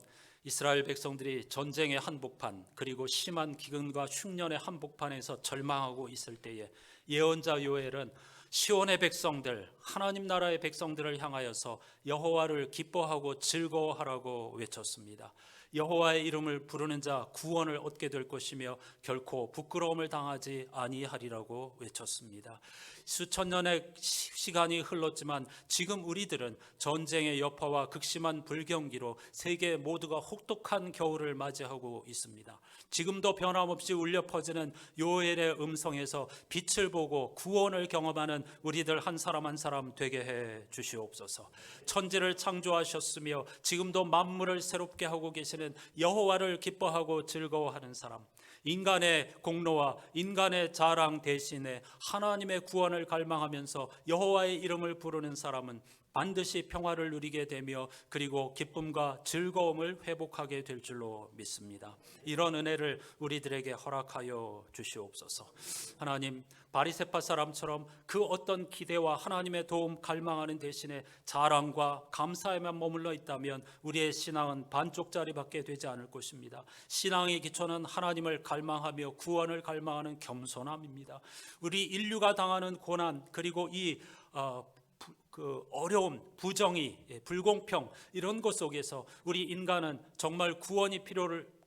이스라엘 백성들이 전쟁의 한복판 그리고 심한 기근과 흉년의 한복판에서 절망하고 있을 때에 예언자 요엘은 시온의 백성들, 하나님 나라의 백성들을 향하여서 여호와를 기뻐하고 즐거워하라고 외쳤습니다. 여호와의 이름을 부르는 자 구원을 얻게 될 것이며 결코 부끄러움을 당하지 아니하리라고 외쳤습니다. 수천 년의 시간이 흘렀지만 지금 우리들은 전쟁의 여파와 극심한 불경기로 세계 모두가 혹독한 겨울을 맞이하고 있습니다. 지금도 변함없이 울려 퍼지는 요엘의 음성에서 빛을 보고 구원을 경험하는 우리들 한 사람 한 사람 되게 해 주시옵소서. 천지를 창조하셨으며 지금도 만물을 새롭게 하고 계시는 여호와를 기뻐하고 즐거워하는 사람, 인간의 공로와 인간의 자랑 대신에 하나님의 구원을 갈망하면서 여호와의 이름을 부르는 사람은 반드시 평화를 누리게 되며 그리고 기쁨과 즐거움을 회복하게 될 줄로 믿습니다. 이런 은혜를 우리들에게 허락하여 주시옵소서. 하나님, 바리새파 사람처럼 그 어떤 기대와 하나님의 도움 갈망하는 대신에 자랑과 감사에만 머물러 있다면 우리의 신앙은 반쪽짜리밖에 되지 않을 것입니다. 신앙의 기초는 하나님을 갈망하며 구원을 갈망하는 겸손함입니다. 우리 인류가 당하는 고난 그리고 그 어려움, 부정의, 불공평 이런 것 속에서 우리 인간은 정말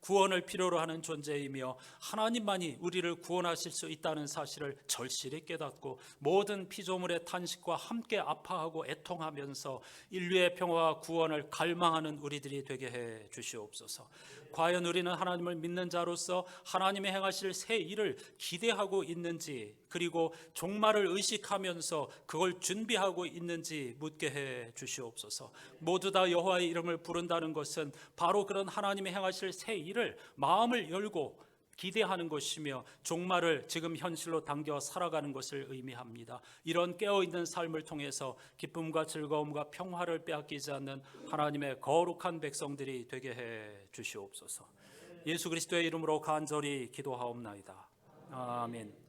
구원을 필요로 하는 존재이며 하나님만이 우리를 구원하실 수 있다는 사실을 절실히 깨닫고 모든 피조물의 탄식과 함께 아파하고 애통하면서 인류의 평화와 구원을 갈망하는 우리들이 되게 해 주시옵소서. 과연 우리는 하나님을 믿는 자로서 하나님이 행하실 새 일을 기대하고 있는지, 그리고 종말을 의식하면서 그걸 준비하고 있는지 묻게 해 주시옵소서. 모두 다 여호와의 이름을 부른다는 것은 바로 그런 하나님이 행하실 새 일을 마음을 열고 기대하는 것이며 종말을 지금 현실로 당겨 살아가는 것을 의미합니다. 이런 깨어있는 삶을 통해서 기쁨과 즐거움과 평화를 빼앗기지 않는 하나님의 거룩한 백성들이 되게 해 주시옵소서. 예수 그리스도의 이름으로 간절히 기도하옵나이다. 아멘.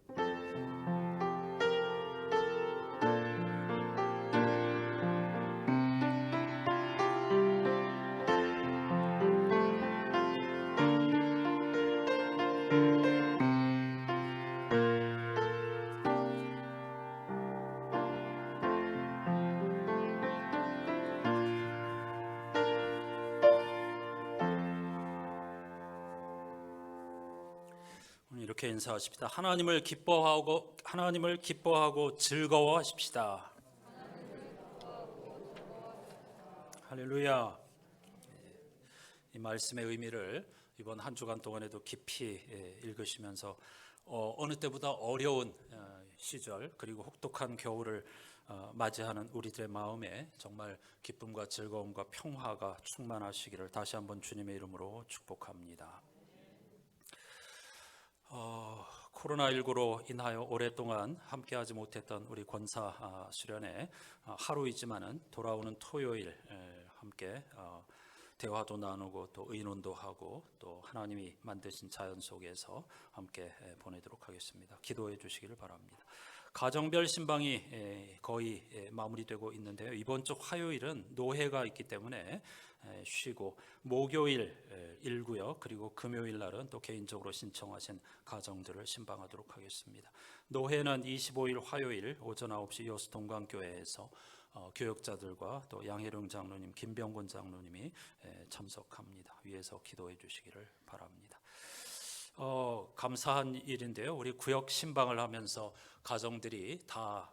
이렇게 인사하십시다. 하나님을 기뻐하고 즐거워하십시다. 할렐루야. 이 말씀의 의미를 이번 한 주간 동안에도 깊이 읽으시면서 어느 때보다 어려운 시절 그리고 혹독한 겨울을 맞이하는 우리들의 마음에 정말 기쁨과 즐거움과 평화가 충만하시기를 다시 한번 주님의 이름으로 축복합니다. 코로나19로 인하여 오랫동안 함께하지 못했던 우리 권사 수련회 하루이지만은 돌아오는 토요일 함께 대화도 나누고 또 의논도 하고 또 하나님이 만드신 자연 속에서 함께 보내도록 하겠습니다. 기도해 주시기를 바랍니다. 가정별 신방이 거의 마무리되고 있는데요. 이번 주 화요일은 노회가 있기 때문에 쉬고 목요일 일구요, 그리고 금요일 날은 또 개인적으로 신청하신 가정들을 신방하도록 하겠습니다. 노회는 25일 화요일 오전 9시 여수 동강교회에서 교역자들과 또 양혜룡 장로님, 김병곤 장로님이 참석합니다. 위에서 기도해 주시기를 바랍니다. 감사한 일인데요. 우리 구역 신방을 하면서 가정들이 다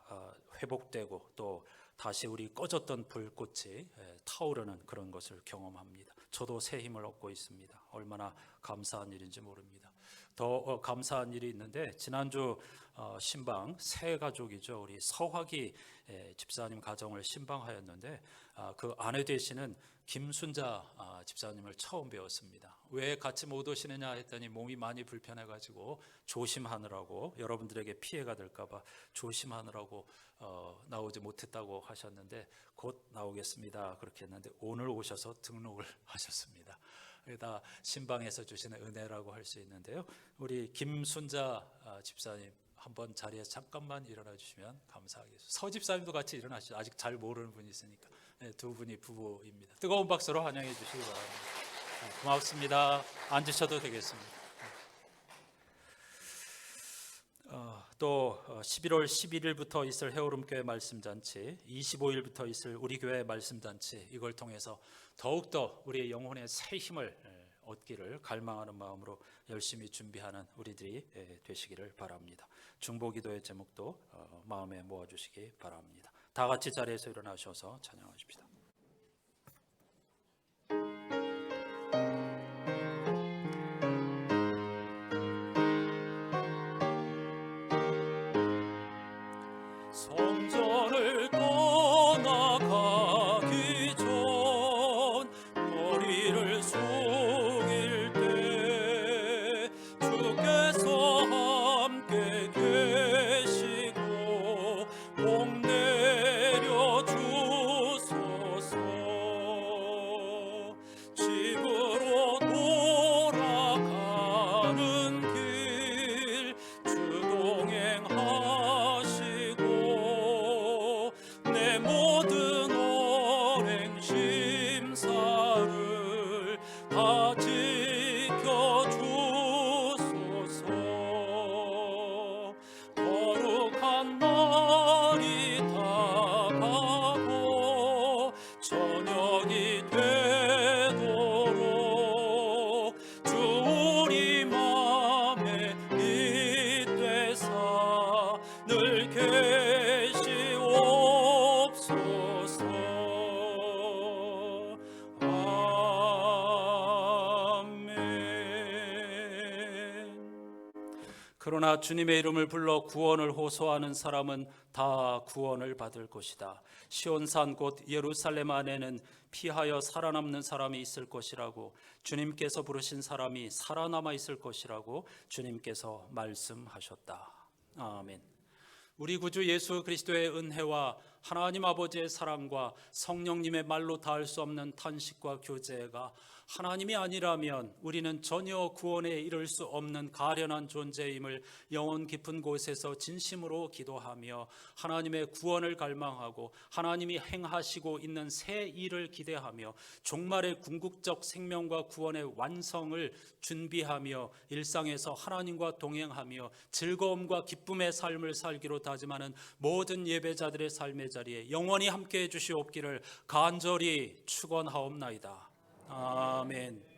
회복되고 또 다시 우리 꺼졌던 불꽃이 타오르는 그런 것을 경험합니다. 저도 새 힘을 얻고 있습니다. 얼마나 감사한 일인지 모릅니다. 더 감사한 일이 있는데 지난주 신방 새 가족이죠. 우리 서화기 집사님 가정을 신방하였는데 그 아내 되시는 김순자 집사님을 처음 뵈었습니다. 왜 같이 못 오시느냐 했더니 몸이 많이 불편해가지고 조심하느라고, 여러분들에게 피해가 될까봐 조심하느라고 나오지 못했다고 하셨는데 곧 나오겠습니다 그렇게 했는데 오늘 오셔서 등록을 하셨습니다. 다 신방에서 주시는 은혜라고 할 수 있는데요. 우리 김순자 집사님 한번 자리에 잠깐만 일어나 주시면 감사하겠습니다. 서 집사님도 같이 일어나시죠. 아직 잘 모르는 분이 있으니까. 두 분이 부부입니다. 뜨거운 박수로 환영해 주시기 바랍니다. 고맙습니다. 앉으셔도 되겠습니다. 또 11월 11일부터 있을 해오름교회 말씀잔치, 25일부터 있을 우리 교회 말씀잔치, 이걸 통해서 더욱더 우리의 영혼의 새 힘을 얻기를 갈망하는 마음으로 열심히 준비하는 우리들이 되시기를 바랍니다. 중보기도의 제목도 마음에 모아주시기 바랍니다. 다 같이 자리에서 일어나셔서 찬양하십시다. 성전을 떠나가기 전 머리를 숙일 때 주께서 함께 계시고 복 내려 주소서. 집으로 돌아가는 길 주동행하시고 내 모든 언행 심사를 다 지켜주소서. 거룩한 날이 다가고 저녁이 되도록 주 그러나 주님의 이름을 불러 구원을 호소하는 사람은 다 구원을 받을 것이다. 시온산 곧 예루살렘 안에는 피하여 살아남는 사람이 있을 것이라고 주님께서 부르신 사람이 살아남아 있을 것이라고 주님께서 말씀하셨다. 아멘. 우리 구주 예수 그리스도의 은혜와 하나님 아버지의 사랑과 성령님의 말로 닿을 수 없는 탄식과 교제가 하나님이 아니라면 우리는 전혀 구원에 이를 수 없는 가련한 존재임을 영혼 깊은 곳에서 진심으로 기도하며 하나님의 구원을 갈망하고 하나님이 행하시고 있는 새 일을 기대하며 종말의 궁극적 생명과 구원의 완성을 준비하며 일상에서 하나님과 동행하며 즐거움과 기쁨의 삶을 살기로 다짐하는 모든 예배자들의 삶의 자리에 영원히 함께해 주시옵기를 간절히 축원하옵나이다. 아멘.